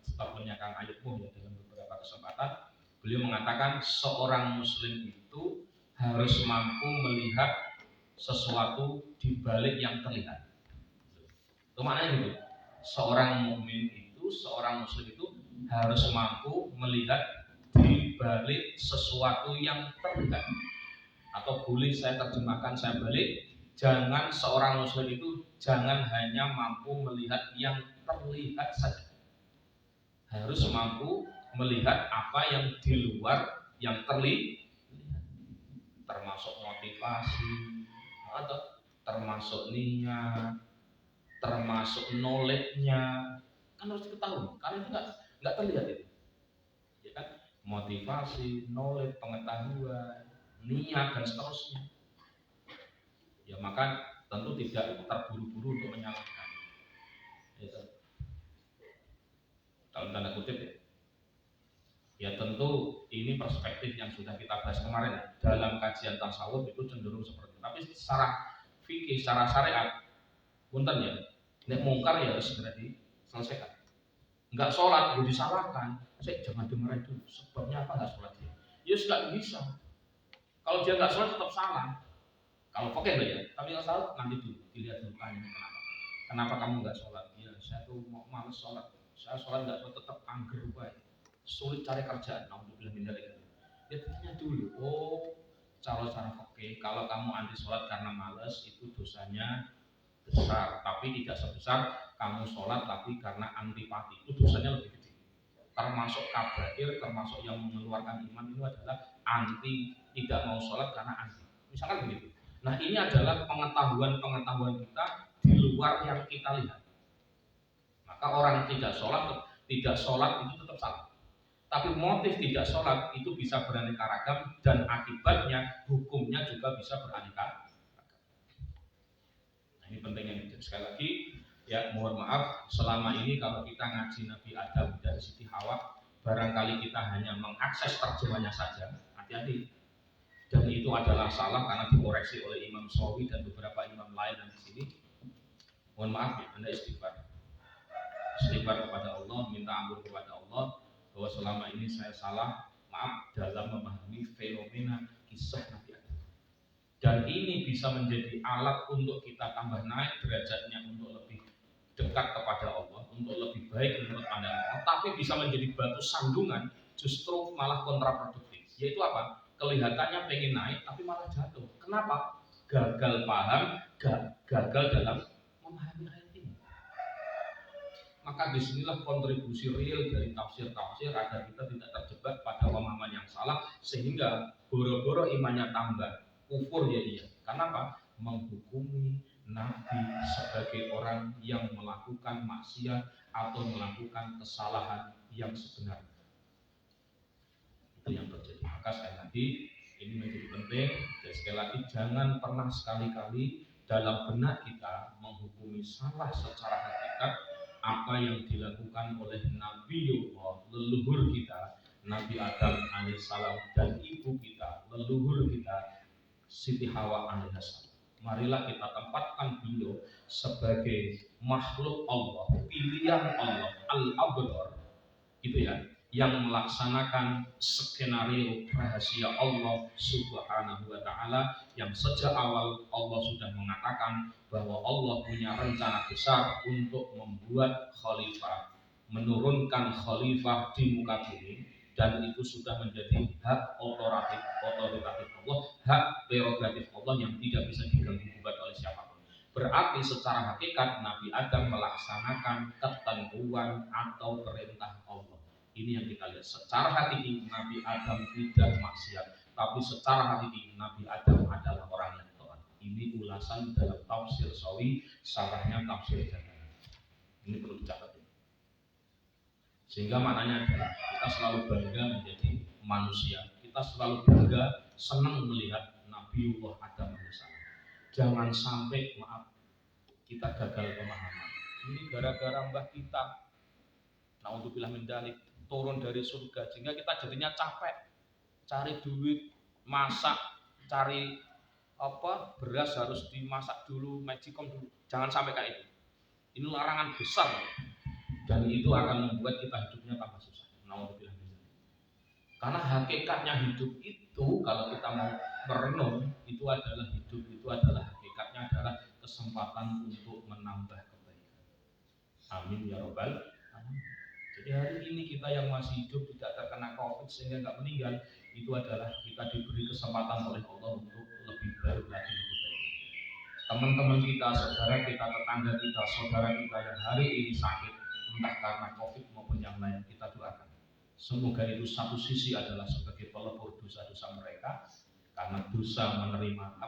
statementnya Kang Ayub ya, dengan beberapa kesempatan, beliau mengatakan seorang muslim itu harus mampu melihat sesuatu di balik yang terlihat. Itu maknanya gitu. Seorang mukmin itu, seorang muslim itu harus mampu melihat di balik sesuatu yang terlihat. Atau boleh saya terjemahkan, saya balik, jangan seorang muslim itu jangan hanya mampu melihat yang terlihat saja, harus mampu melihat apa yang di luar yang terlihat, termasuk motivasi, atau termasuk niat, termasuk knowledge-nya, kan harus diketahui, karena itu nggak terlihat itu, ya kan? Motivasi, knowledge, pengetahuan, niat dan seterusnya. Ya maka tentu tidak terburu-buru untuk menyalahkan. Itu dalam tanda kutip ya. Ya tentu ini perspektif yang sudah kita bahas kemarin dalam kajian tasawuf itu cenderung seperti itu. Tapi secara fikih, secara syariat, punten ya, nek mungkar ya harus segera diselesaikan. Enggak sholat, ya disalahkan. Saya jangan dengar itu. Sebabnya apa enggak sholat dia? Ya nggak bisa. Kalau dia nggak sholat tetap salah. Kalau pakai ya, tapi kalau salah nanti dulu dilihat dulu kenapa. Kenapa kamu nggak sholat? Ya saya tuh mau males sholat. Saya sholat nggak sholat tetap angger baik. Sulit cari kerjaan, alhamdulillah mindalik. Ya tanya dulu, cara fakih, kalau kamu anti sholat karena malas itu dosanya besar, tapi tidak sebesar kamu sholat tapi karena antipati, itu dosanya lebih kecil. Termasuk kabair, termasuk yang mengeluarkan iman itu adalah anti, tidak mau sholat karena anti. Misalkan begitu. Nah ini adalah pengetahuan kita di luar yang kita lihat. Maka orang tidak sholat itu tetap salah. Tapi motif tidak sholat itu bisa beraneka ragam dan akibatnya hukumnya juga bisa beraneka ragam. Nah ini pentingnya. Sekali lagi ya mohon maaf selama ini kalau kita ngaji Nabi Adam dari Siti Hawa barangkali kita hanya mengakses terjemahnya saja, hati-hati. Dan itu adalah salah karena dikoreksi oleh Imam Syafi'i dan beberapa imam lain di sini. Mohon maaf ya, Anda istighfar kepada Allah, minta ampun kepada Allah bahwa selama ini saya salah, maaf dalam memahami fenomena kisah Nabi Adam. Dan ini bisa menjadi alat untuk kita tambah naik derajatnya untuk lebih dekat kepada Allah, untuk lebih baik menurut pandangan Allah, tapi bisa menjadi batu sandungan justru malah kontraproduktif. Yaitu apa? Kelihatannya pengen naik tapi malah jatuh. Kenapa? Gagal paham, gagal dalam memahami ayat ini. Maka disinilah kontribusi real dari tafsir-tafsir agar kita tidak terjebak pada pemahaman yang salah sehingga boro-boro imannya tambah kufur ya iya. Kenapa? Menghukumi Nabi sebagai orang yang melakukan maksiat atau melakukan kesalahan yang sebenarnya. Itu yang terjadi. Maka sekali lagi ini menjadi penting. Sekali lagi, jangan pernah sekali-kali dalam benak kita menghukumi salah secara hakikat apa yang dilakukan oleh Nabiullah, leluhur kita, Nabi Adam alaihissalam, dan ibu kita, leluhur kita, Siti Hawa alaihissalam. Marilah kita tempatkan beliau sebagai makhluk Allah, pilihan Allah, al-abrar, gitu ya, yang melaksanakan skenario rahasia Allah Subhanahu wa taala yang sejak awal Allah sudah mengatakan bahwa Allah punya rencana besar untuk membuat khalifah, menurunkan khalifah di muka bumi, dan itu sudah menjadi hak otoritatif Allah, hak prerogatif Allah yang tidak bisa diganggu-gugat oleh siapapun. Berarti secara hakikat Nabi Adam melaksanakan ketentuan atau perintah Allah. Ini yang kita lihat. Secara hakiki Nabi Adam tidak maksiat, tapi secara hakiki Nabi Adam adalah orang yang taat. Ini ulasan dalam tafsir Sawi, sarahnya tafsir Jalalain. Ini perlu dicatat. Sehingga maknanya adalah kita selalu bangga menjadi manusia. Kita selalu bangga, senang melihat Nabiullah Adam alaihissalam. Jangan sampai kita gagal pemahaman. Ini gara-gara mbah kita, naudzubillah min dzalik, turun dari surga, sehingga kita jadinya capek cari duit, masak, cari beras harus dimasak dulu, magicom dulu. Jangan sampai kayak itu. Ini larangan besar, dan itu akan membuat kita hidupnya tambah susah. Naudzubillah min dzalik. Karena hakikatnya hidup itu, kalau kita mau merenung, itu adalah hidup, itu adalah hakikatnya adalah kesempatan untuk menambah kebaikan. Amin ya rabbal alamin. Jadi hari ini kita yang masih hidup tidak terkena COVID sehingga nggak meninggal, itu adalah kita diberi kesempatan oleh Allah untuk lebih baik lagi, lebih baik. Teman-teman kita, saudara kita, tetangga kita, saudara kita yang hari ini sakit, entah karena COVID maupun yang lain, kita doakan. Semoga itu satu sisi adalah sebagai pelebur dosa-dosa mereka, karena dosa menerima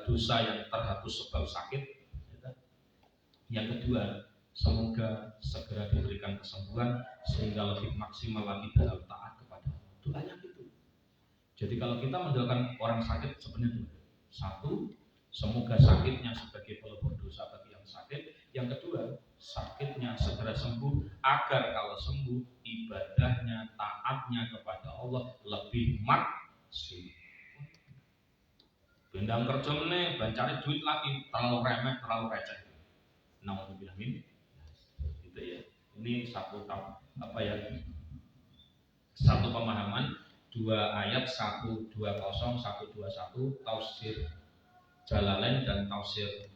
dosa yang terhapus sebab sakit. Yang kedua, semoga segera diberikan kesembuhan sehingga lebih maksimal lagi dalam taat kepada Allah. Doanya gitu. Jadi kalau kita mendoakan orang sakit sebenarnya dua. Satu, semoga sakitnya sebagai pelebur dosa bagi yang sakit. Yang kedua, sakitnya segera sembuh agar kalau sembuh ibadahnya, taatnya kepada Allah lebih maksimal. Bendang kerja meneh, cari duit lagi, terlalu remeh, terlalu receh. Naudzubillah min. Gitu ya. Ini satu pemahaman, dua ayat 120 121 tafsir Jalalain dan tafsir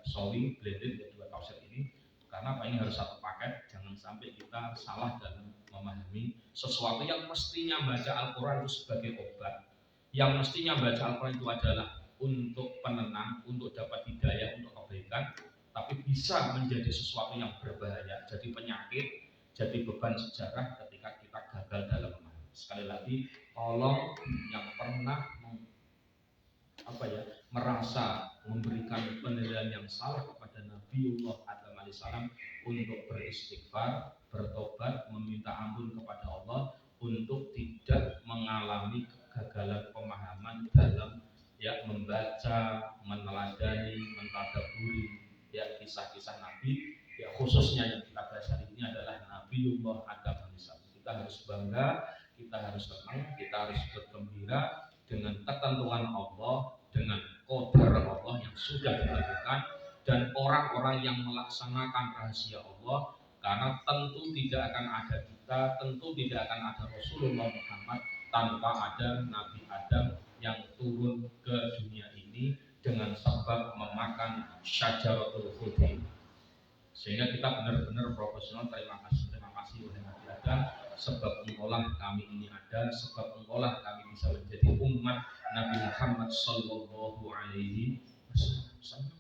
Sawi blended ya, dua tafsir ini. Karena ini harus satu paket, jangan sampai kita salah dalam memahami sesuatu yang mestinya baca Al-Qur'an itu sebagai obat, yang mestinya baca Al-Qur'an itu adalah untuk penenang, untuk dapat hidayah, untuk kebaikan, tapi bisa menjadi sesuatu yang berbahaya, jadi penyakit, jadi beban sejarah ketika kita gagal dalam memahami. Sekali lagi, tolong yang pernah merasa memberikan penilaian yang salah kepada Nabiullah Adam alaihissalam untuk beristighfar, bertobat, meminta ampun kepada Allah, untuk tidak mengalami kegagalan pemahaman dalam membaca, meneladani, mentadabburi kisah-kisah Nabi, khususnya yang kita bahas hari ini adalah Nabiullah Adam alaihissalam. Kita harus bangga, kita harus senang, kita harus bergembira dengan ketentuan Allah, dengan qadar Allah yang sudah ditentukan, dan orang-orang yang melaksanakan rahasia Allah. Karena tentu tidak akan ada kita, tentu tidak akan ada Rasulullah Muhammad tanpa ada Nabi Adam yang turun ke dunia ini dengan sebab memakan syajaratul khuldi. Sehingga kita benar-benar profesional. Terima kasih oleh Nabi Adam, sebab mengolah kami ini ada, sebab mengolah kami bisa menjadi umat Nabi Muhammad sallallahu alaihi wasallam.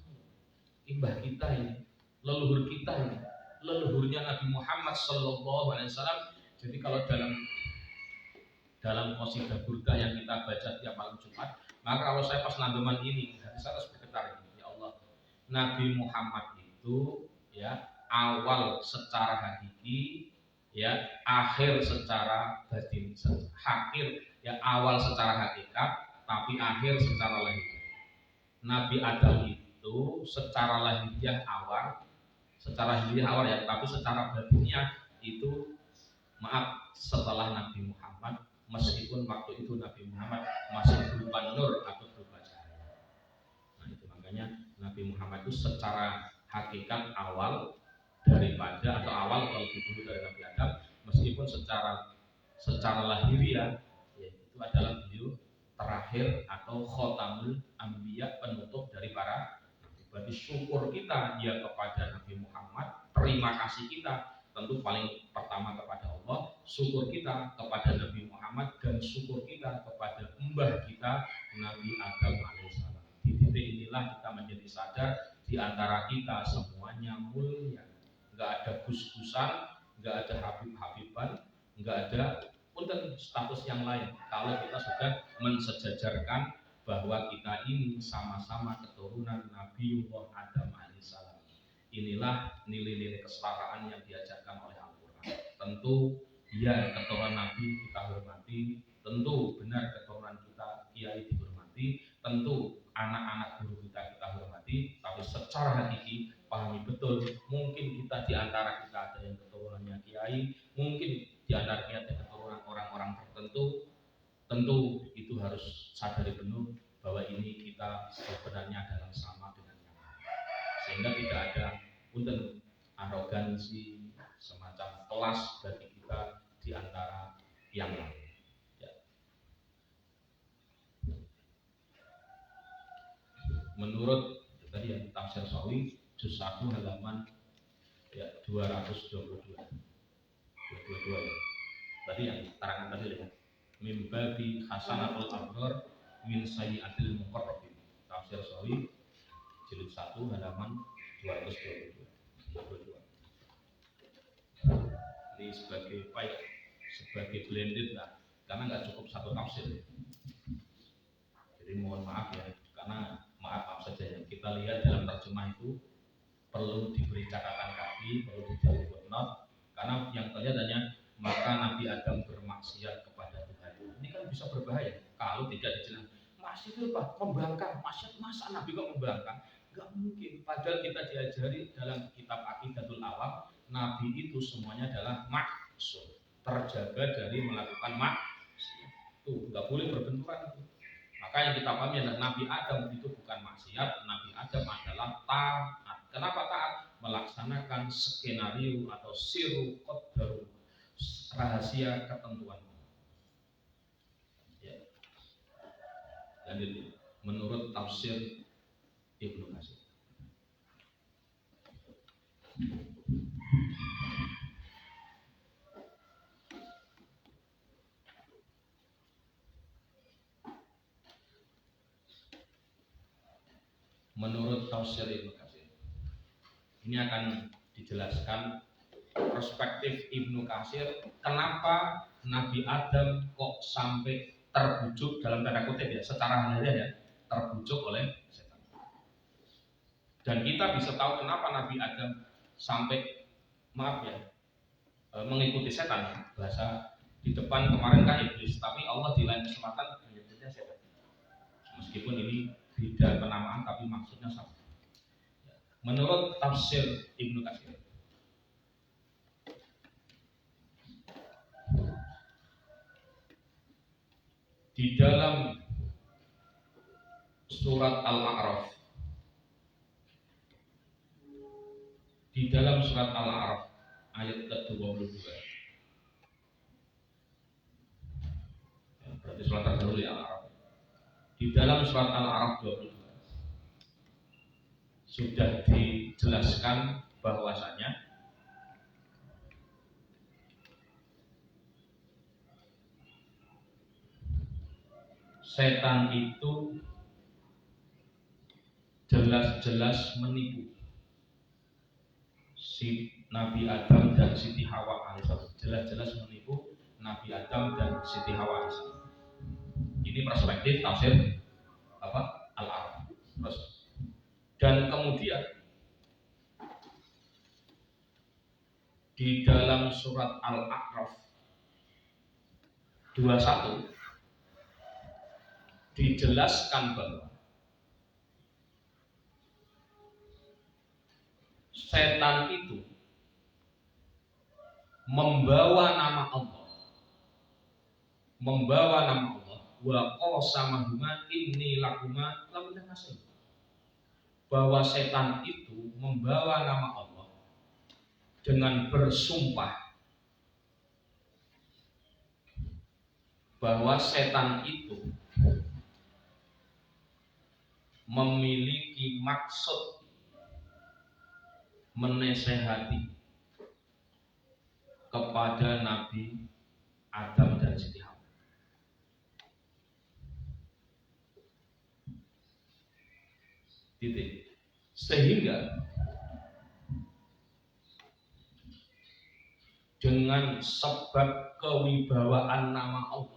Imbah kita ini, leluhur kita ini, leluhurnya Nabi Muhammad sallallahu alaihi wasallam. Jadi kalau dalam qasidah burdah yang kita baca tiap malam Jumat, maka kalau saya pas nandeman ini, saya harus bergetar ini, ya Allah, Nabi Muhammad itu awal secara hakiki, akhir secara batin, awal secara hakikat, tapi tapi akhir secara lahir. Nabi Adam itu secara lahiriah awal ya, tapi secara batinnya itu setelah Nabi Muhammad, meskipun waktu itu Nabi Muhammad masih berupa nur atau berupa cahaya. Nah itu makanya Nabi Muhammad itu secara hakikat awal daripada atau awal kalau dulu dari Nabi Adam, meskipun secara lahiriah ya, itu adalah beliau terakhir atau khotamul anbiya, penutup dari para nabi. Berarti syukur kita ya kepada Nabi Muhammad, terima kasih kita tentu paling pertama kepada Allah, syukur kita kepada Nabi Muhammad, dan syukur kita kepada mbah kita Nabi Adam alaihissalam. Di titik inilah kita menjadi sadar di antara kita semuanya mulia, nggak ada gus-gusan, nggak ada habib-habiban, nggak ada punten status yang lain. Kalau kita sudah mensejajarkan bahwa kita ini sama-sama keturunan Nabiullah Adam alaihissalam. Inilah nilai-nilai kesetaraan yang diajarkan oleh Al-Quran. Tentu ya keturunan Nabi kita hormati, tentu benar keturunan kita kiai dihormati, tentu anak-anak guru kita hormati, tapi secara hakiki pahami betul, mungkin kita di antara kita ada yang keturunannya kiai, mungkin di antara kita ada keturunan orang-orang tertentu. Tentu itu harus sadari penuh bahwa ini kita sebenarnya adalah sama dengan yang lain, sehingga tidak ada punten arogansi semacam kelas bagi kita di antara yang lain. Ya. Menurut tadi yang tafsir Sawi juz 1 halaman ya 222 ya. Tadi yang terangan tadi ya. Min babi hasanatul abrar min sayyiatil muqarrabin. Tafsir Sawi jilid 1 halaman 222. Ini sebagai apa ya? Sebagai blended lah, karena nggak cukup satu tafsir. Jadi mohon maaf ya, karena maaf saja ya. Kita lihat dalam terjemah itu perlu diberi catatan kaki, perlu diberi footnote, karena yang terlihat hanya maka Nabi Adam bermaksiat kepada Tuhan. Ini kan bisa berbahaya kalau tidak dijelaskan. Masih itu apa? Membangkang. Masa Nabi kok membangkang? Gak mungkin. Padahal kita diajari dalam kitab Aqidatul Awam, Nabi itu semuanya adalah maksum, terjaga dari melakukan maksiat. Tuh, nggak boleh berbenturan. Maka yang kita pahami adalah Nabi Adam itu bukan maksiat, Nabi Adam adalah taat. Kenapa taat? Melaksanakan skenario atau siru qaddaru, rahasia ketentuan. Ya. Dan itu menurut tafsir Ibnu Katsir. Menurut tafsir Ibnu Katsir, ini akan dijelaskan perspektif Ibnu Katsir kenapa Nabi Adam kok sampai terbujuk dalam tanda kutip ya, secara halnya ya, terbujuk oleh setan. Dan kita bisa tahu kenapa Nabi Adam sampai mengikuti setan. Bahasa di depan kemarin kan iblis, tapi Allah di lain kesempatan menyebutnya setan. Meskipun ini beda penamaan tapi maksudnya sama. Menurut tafsir Ibnu Katsir, di dalam surat Al-A'raf, ayat ke-22, berarti surat terdahulu ya Al-A'raf. Di dalam surat Al-A'raf 22 sudah dijelaskan bahwasanya setan itu jelas-jelas menipu si Nabi Adam dan Siti Hawa alaihissalam. Jelas-jelas menipu Nabi Adam dan Siti Hawa alaihissalam. Ini perspektif tafsir Al-A'raf. Dan kemudian di dalam surat Al-A'raf 21 dijelaskan bahwa setan itu membawa nama Allah, wa qasamahuma inni lakuma laminal nasihin. Bahwa setan itu membawa nama Allah dengan bersumpah bahwa setan itu memiliki maksud menasehati kepada Nabi Adam dan Siti Hawa. Sehingga dengan sebab kewibawaan nama Allah,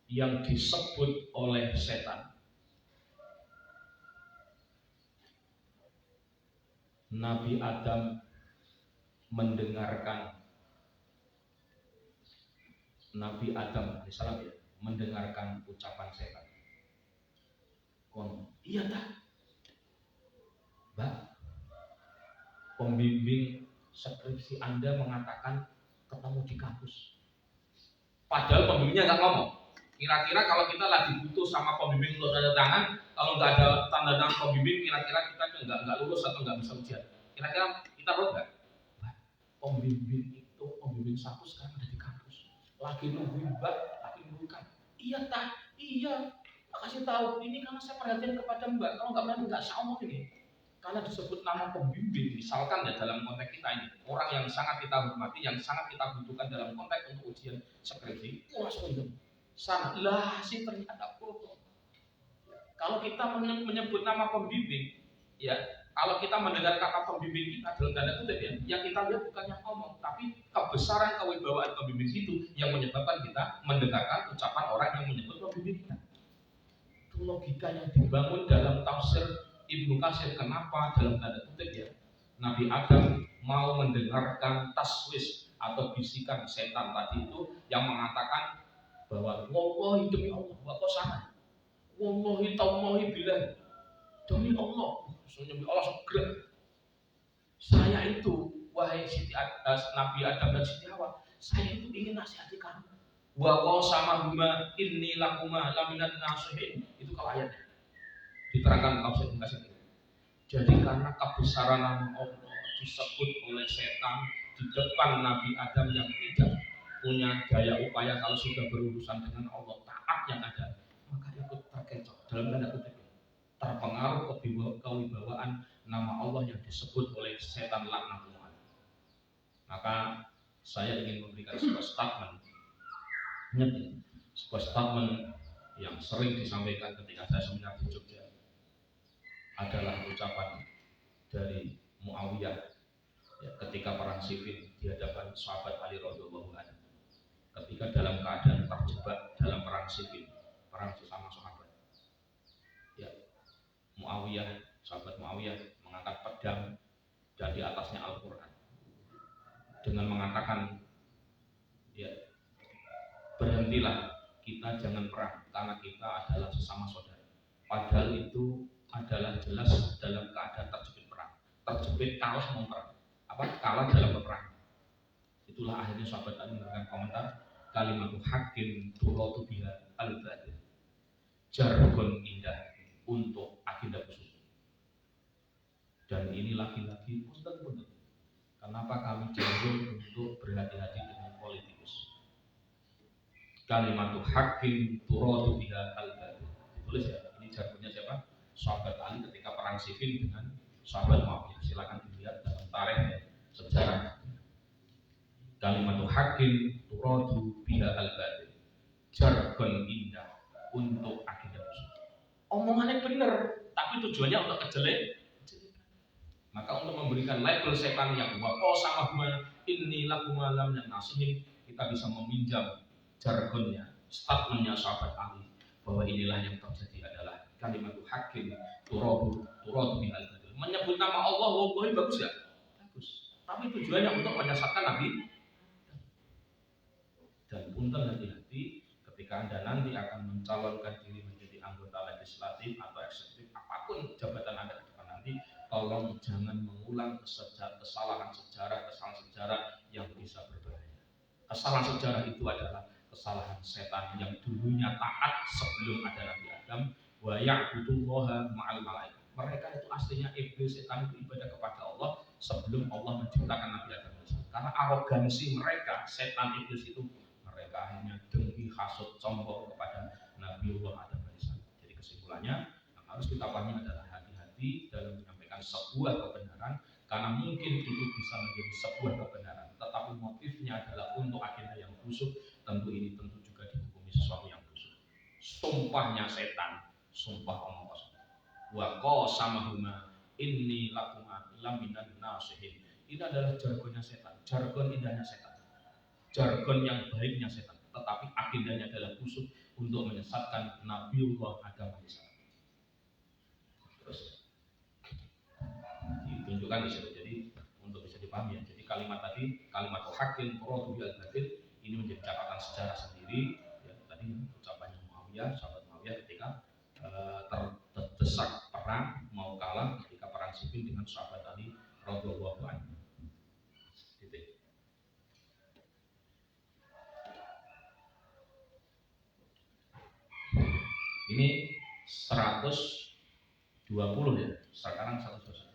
yang disebut oleh setan, Nabi Adam mendengarkan mendengarkan ucapan setan. Iya tak? Mbak, pembimbing skripsi Anda mengatakan ketemu di kampus. Padahal pembimbingnya nggak ngomong. Kira-kira kalau kita lagi butuh sama pembimbing untuk tanda tangan, kalau nggak ada tanda tangan pembimbing, kira-kira kita nggak lulus atau nggak bisa ujian. Kira-kira kita tahu nggak? Pembimbing satu sekarang ada di kampus. Lagi nungguin Mbak, lagi nungguin. Iya tak? Iya. Kasih tahu ini karena saya perhatian kepada Mbak. Kalau nggak berani nggak saya omong ini. Karena disebut nama pembimbing, misalkan ya dalam konteks kita ini, orang yang sangat kita hormati, yang sangat kita butuhkan dalam konteks untuk ujian skripsi, langsung sana lah sih ternyata foto. Kalau kita menyebut nama pembimbing, ya kalau kita mendengar kata pembimbing kita dalam tanda kutip ya, yang kita lihat bukan yang ngomong, tapi kebesaran kewibawaan pembimbing itu yang menyebabkan kita mendengarkan ucapan orang yang menyebut pembimbing kita. Itu logika yang dibangun dalam tafsir Ibnu Katsir. Kenapa dalam tanda kutip ya Nabi Adam mau mendengarkan taswis atau bisikan setan tadi itu yang mengatakan bahwa wallahi demi Allah wa qasama wallahi tallahi billah demi Allah segera saya itu wahai Nabi Adam dan Siti Hawa, saya itu ingin nasihati kamu wa qasamahuma inni lakuma laminat nasihin. Itu kalau ayatnya diterangkan tafsir Ibnu Katsir. Jadi karena kebesaran nama Allah disebut oleh setan di depan Nabi Adam yang tidak punya daya upaya kalau sudah berurusan dengan Allah, taat yang ada, maka ikut terkecoh dalam tanda kutip, terpengaruh kewibawaan nama Allah yang disebut oleh setan laknatullah. Maka saya ingin memberikan sebuah statement yang sering disampaikan ketika saya seminar di Jogja, adalah ucapan dari Muawiyah ya, ketika perang Siffin di hadapan sahabat Ali radhiyallahu anhu. Ketika dalam keadaan terjebak dalam perang Siffin, perang sesama sahabat, ya, sahabat Muawiyah mengangkat pedang dan di atasnya Al-Quran dengan mengatakan, ya, berhentilah, kita jangan perang karena kita adalah sesama saudara. Padahal itu adalah jelas dalam keadaan terjepit perang, terjepit kalah dalam peperangan. Itulah akhirnya sahabat Ali memberikan komentar, kalimat hakim turatu biha al-batil, jargon indah untuk agenda khusus. Dan ini lagi-lagi punten-punten, kenapa kami jargon untuk berhati-hati dengan politikus. Kalimat hakim turatu biha al-batil, ditulis ya, ini jargonnya siapa? Sahabat Ali ketika perang Siffin dengan sahabat Muawiyah. Silakan dilihat dalam tarikh sejarah. Kalimat hakim turadu biha al-batil, jargon indah untuk agenda khusus. Omongannya benar, tapi tujuannya untuk kejelek. Maka untuk memberikan label setan yang waqo sama inni lakuma lam nasihin, kita bisa meminjam jargonnya, statementnya sahabat Ali bahwa inilah yang terjadi adalah kalimat hakim turadu biha al-batil. Menyebut nama Allah wallahi bagus ya? Bagus. Tapi tujuannya untuk menyesatkan Nabi. punten hati-hati ketika Anda nanti akan mencalonkan diri menjadi anggota legislatif atau eksekutif apapun jabatan Anda ke depan nanti, tolong jangan mengulang kesalahan sejarah yang bisa berbahaya. Kesalahan sejarah itu adalah kesalahan setan yang dulunya taat sebelum ada Nabi Adam, wa ya'budullaha ma'al malaikat. Mereka itu aslinya iblis, setan itu ibadah kepada Allah sebelum Allah menciptakan Nabi Adam. Karena arogansi mereka, setan iblis itu, mereka akhirnya dengki, hasut, sombong kepada Nabiullah Adam AS. Jadi kesimpulannya yang harus kita pahami adalah hati-hati dalam menyampaikan sebuah kebenaran, karena mungkin itu bisa menjadi sebuah kebenaran, tetapi motifnya adalah untuk agenda yang busuk. Tentu juga dihukumi sesuatu yang busuk. Sumpahnya setan, sumpah omong kosong. Wa qasamahuma inni lakuma laminan nasihin. Ini adalah jargonnya setan, jargon indahnya setan, jargon yang baiknya setan, tetapi agendanya adalah busuk untuk menyesatkan Nabiullah Adam AS. Terus ditunjukkan di situ. Jadi untuk bisa dipahami ya. Jadi kalimat tadi, kalimat hakim quratubil batil, ini menjadi catatan sejarah sendiri ya. Tadi ucapannya Muawiyah, sahabat Muawiyah ketika terdesak perang, mau kalah ketika perang Siffin dengan sahabat Ali radhiyallahu anhu. Ini 120 ya, sekarang 120.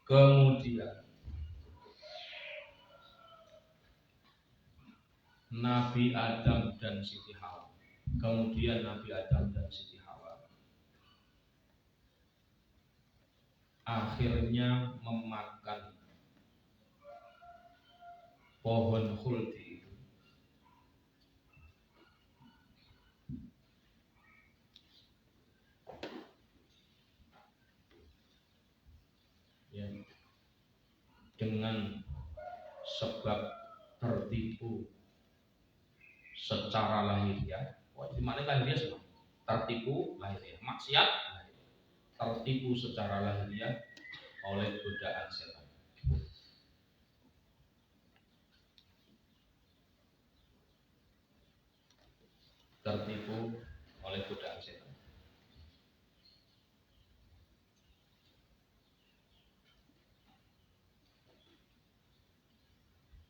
Kemudian Nabi Adam dan Siti Hawa. Kemudian Nabi Adam dan Siti Hawa akhirnya memakan pohon khuldi itu. Ya, dengan sebab tertipu secara lahiriah. Wah, di mana lahiriah semua? Tertipu lahiriah, maksiat lahiriah. Tertipu secara lahiriah oleh godaan setan. Tertipu oleh godaan setan.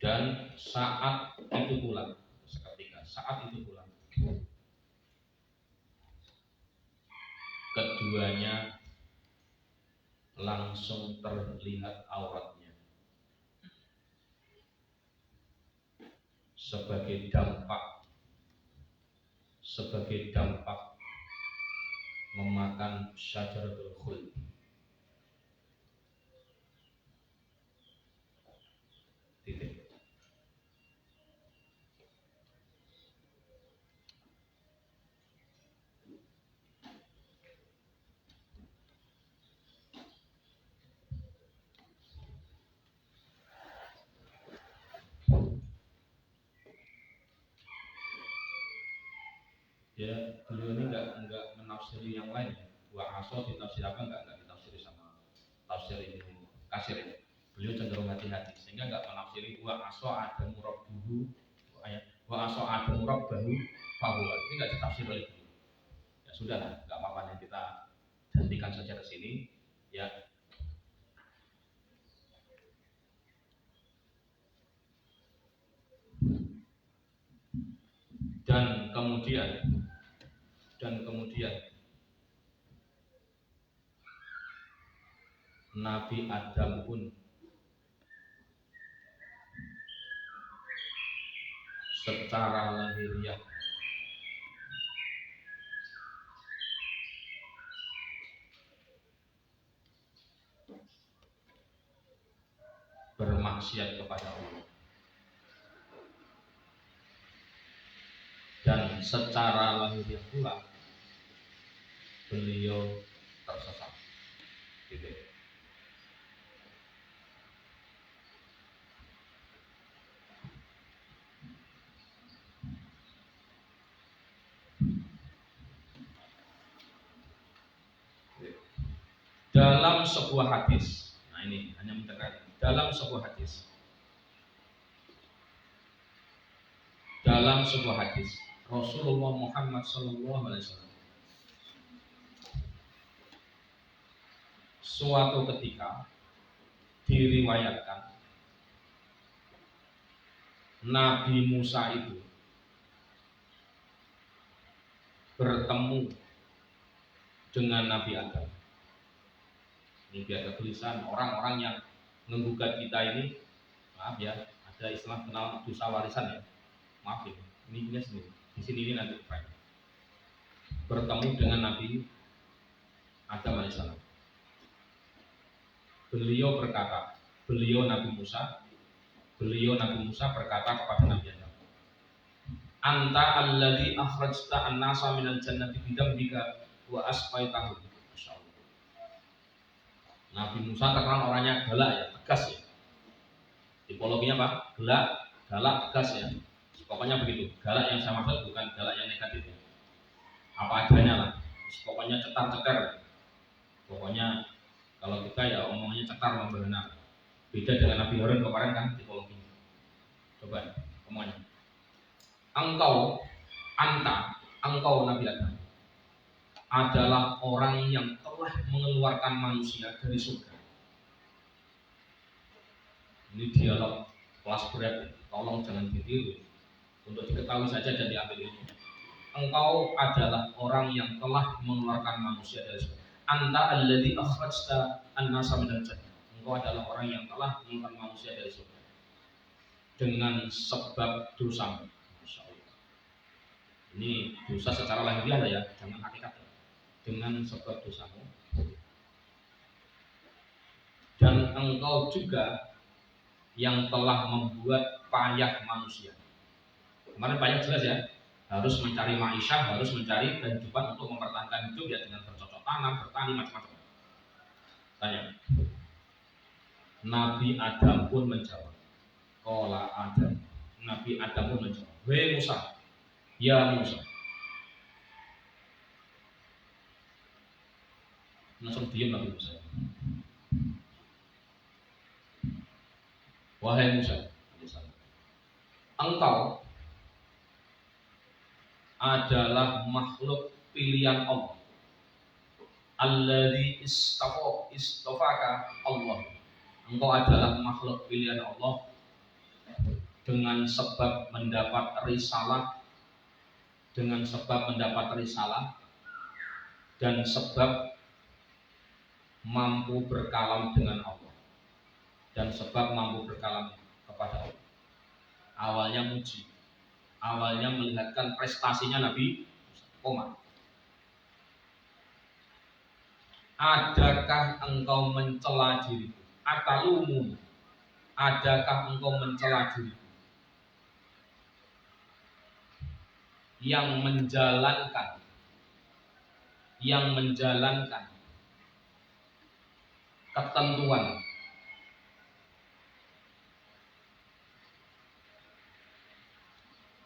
Dan saat itu pula, saat itu pula, keduanya langsung terlihat auratnya sebagai dampak memakan syajaratul khuld. Titik. Ya, beliau ini enggak menafsiri yang lain ya. Wa aso ditafsir apa enggak ditafsiri sama tafsir ini kasir ya. Beliau cenderung hati-hati sehingga enggak menafsiri wa aso ada murabbuhu ayat wa aso ada murabbahu fahuwa. Ini enggak ditafsir oleh beliau. Ya sudahlah, enggak apa-apa nih, kita hentikan saja ke sini ya. Dan kemudian Nabi Adam pun secara lahiriah bermaksiat kepada Allah, dan secara lahiriah pula beliau tersesat. Gitu. Dalam sebuah hadis, nah ini hanya mentekan dalam sebuah hadis. Dalam sebuah hadis, Rasulullah Muhammad SAW suatu ketika diriwayatkan Nabi Musa itu bertemu dengan Nabi Adam. Ini biar ada tulisan orang-orang yang menggugat kita ini, maaf ya, ada istilah kenal dosa warisan ya. Maaf ya, ini punya sendiri. Di sini ini nanti bertemu dengan Nabi Adam alaihissalam. Beliau berkata, beliau Nabi Musa berkata kepada Nabi Adam, Anta alladhi akhrajta an-nasa minal jannati bidambika wa asqaitahu. Masyaallah. Nabi Musa terkenal orangnya galak ya, tegas ya. Tipologinya apa? Galak, tegas ya. Pokoknya begitu. Galak yang saya maksud bukan galak yang negatif ya. Apa adanya lah. Pokoknya cetar-cetar. Pokoknya kalau kita ya omongnya cetar membenar. Beda dengan Nabi Harun kemarin kan tipologinya. Coba omongnya. Engkau Nabi Adam adalah orang yang telah mengeluarkan manusia dari surga. Ini dialog kelas berat, tolong jangan ditiru. Untuk diketahui saja dan diambil ilmu. Engkau adalah orang yang telah mengeluarkan manusia dari surga. Anta alladzi akhrajta an-nasa minal jannah. Engkau adalah orang yang telah mengeluarkan manusia dari surga dengan sebab dosamu. Ini dosa secara lahiriah ya, jangan hakikat. Dengan sebab dosamu. Dan engkau juga yang telah membuat payah manusia. Kemarin payah jelas ya, harus mencari ma'isyah, harus mencari kehidupan untuk mempertahankan hidup ya dengan bercocok tanam, bertani, macam-macam. Tanya. Nabi Adam pun menjawab. Qala Adam. Nabi Adam pun menjawab. Wahai Musa. Ya Musa. Langsung diam Nabi Musa. Wahai Musa, engkau adalah makhluk pilihan Allah. Alladzi istafaka Allah. Engkau adalah makhluk pilihan Allah dengan sebab mendapat risalah, dan sebab mampu berkalam dengan Allah dan sebab mampu berkalam kepada Allah. Awalnya muji, awalnya melihatkan prestasinya Nabi Muhammad. Adakah engkau mencela diriku? Atalumu? Adakah engkau mencela diriku? Yang menjalankan ketentuan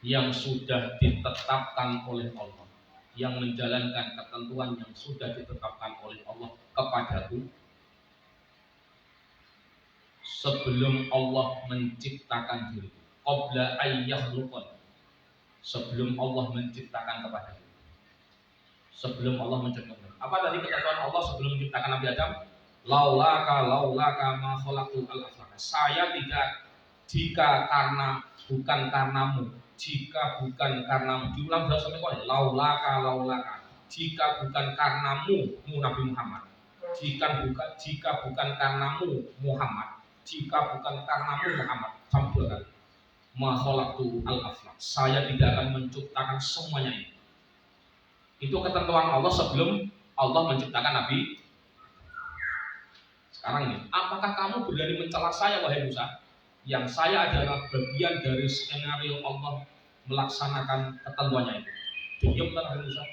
yang sudah ditetapkan oleh Allah, yang menjalankan ketentuan yang sudah ditetapkan oleh Allah kepadaku sebelum Allah menciptakan diriku, qabla ayyakhluqan, sebelum Allah menciptakan kepadaku, sebelum Allah menciptakan. Apa tadi ketentuan Allah sebelum menciptakan Nabi Adam? Laulaka ma khalaqtu al-aflaka. Saya tidak, jika bukan karena karenamu. Diulang berapa sampai kali? Laulaka. Jika bukan karenamu Nabi Muhammad. Jika bukan karenamu Muhammad. Sampai dua kali. Ma khalaqtu al-aflak. Saya tidak akan menciptakan semuanya ini. Itu ketentuan Allah sebelum Allah menciptakan Nabi. Sekarang ini, apakah kamu berani mencela saya wahai Musa? Yang saya adalah bagian dari skenario Allah melaksanakan ketentuannya itu. Diam kan Nabi Musa?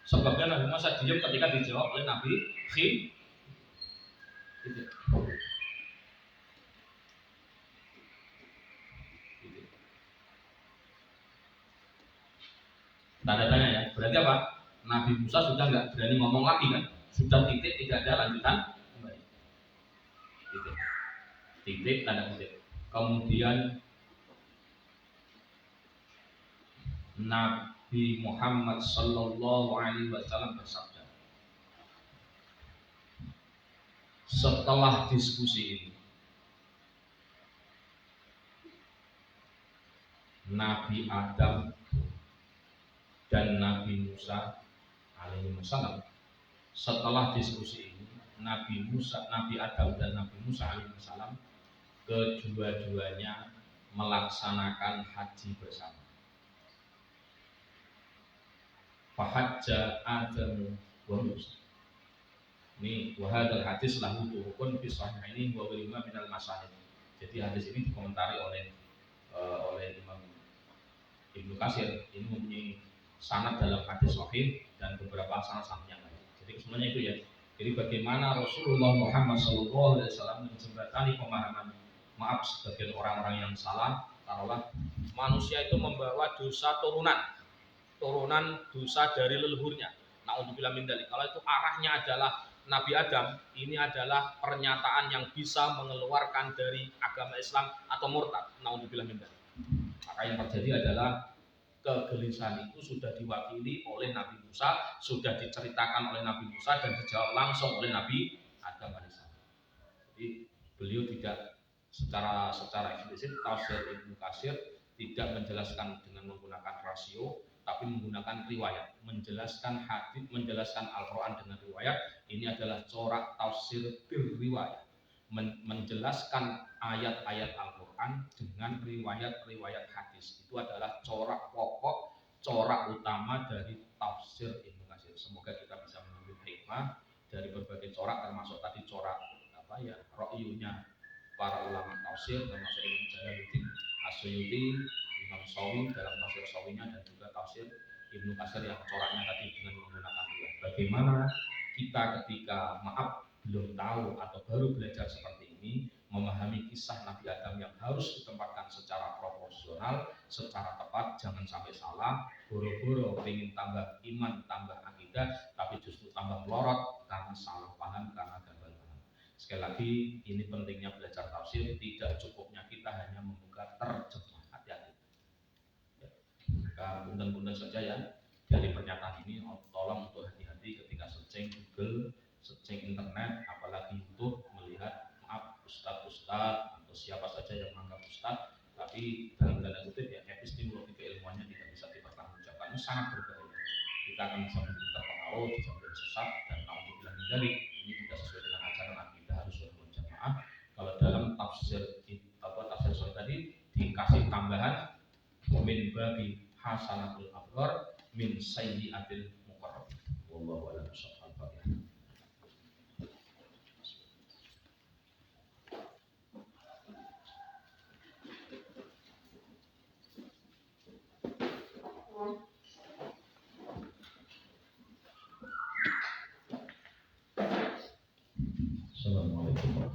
Sebabnya Nabi Musa diam ketika dijawab oleh Nabi Khidir. Gitu. Tanda tanya ya. Berarti apa? Nabi Musa sudah nggak berani ngomong lagi kan? Sudah titik, tidak ada lanjutan kembali. Titik. Titik tanda kutip. Kemudian Nabi Muhammad Sallallahu Alaihi Wasallam bersabda, setelah diskusi ini, Nabi Adam dan Nabi Musa alaihi wasallam, setelah diskusi ini, Nabi Adam dan Nabi Musa alaihi wasallam kedua-duanya melaksanakan haji bersama. Fahajja Adam wa Musa. Ini wahadal hadis lahu turukun fi sahihaini wa ghairuhuma minal masyahid. Jadi hadis ini dikomentari oleh Imam Ibnu Katsir. Ini mempunyai sanad dalam hadis sahih dan beberapa sanad yang lain. Jadi semuanya itu ya. Jadi bagaimana Rasulullah Muhammad SAW menjembatani pemahaman, maaf sebagian orang-orang yang salah, taruhlah manusia itu membawa dosa turunan dosa dari leluhurnya. Na'udzubillah min dzalik. Kalau itu arahnya adalah Nabi Adam, ini adalah pernyataan yang bisa mengeluarkan dari agama Islam atau murtad. Na'udzubillah min dzalik. Maka yang terjadi adalah kegelisahan itu sudah diwakili oleh Nabi Musa, sudah diceritakan oleh Nabi Musa dan dijawab langsung oleh Nabi Adam alaihissalam. Jadi beliau tidak secara eksplisit, tafsir Ibnu Katsir tidak menjelaskan dengan menggunakan rasio, tapi menggunakan riwayat, menjelaskan hadis, menjelaskan Al-Quran dengan riwayat. Ini adalah corak tafsir riwayat, menjelaskan ayat-ayat Al-Quran dengan riwayat-riwayat hadis. Itu adalah corak pokok, corak utama dari tafsir Ibnu Katsir. Semoga kita bisa mengambil hikmah dari berbagai corak, termasuk tadi corak ra'yunya para ulama tafsir, termasuk Imam Jalaluddin As-Suyuti, Imam Sawi dalam tafsir Sawinya, dan juga tafsir Ibnu Katsir yang coraknya tadi dengan menggunakan riwayat. Bagaimana kita ketika belum tahu atau baru belajar seperti ini, memahami kisah Nabi Adam yang harus ditempatkan secara proporsional, secara tepat, jangan sampai salah, boro-boro ingin tambah iman, tambah akidah, tapi justru tambah melorot karena salah paham, karena gagal paham. Sekali lagi, ini pentingnya belajar tafsir. Tidak cukupnya kita hanya membuka terjemah. Hati-hati. Maka punten-punten saja ya dari pernyataan ini, tolong untuk hati-hati ketika searching Google, searching internet, apalagi YouTube, melihat ustadz atau siapa saja yang menganggap ustadz, tapi dalam tanda kutip ya epistemologi keilmuannya tidak bisa dipertanggungjawabkan. Ini sangat berbahaya. Kita akan bisa menjadi terpengaruh, bisa menjadi sesat, dan naudzubillah min dzalik. Ini tidak sesuai dengan ajaran akidah Ahlussunnah wal Jamaah. Kalau dalam tafsir soal tadi dikasih tambahan min babi hasanatul abrar min sayyiatil muqarrab. Wallahu a'lam bishawab. Assalamualaikum.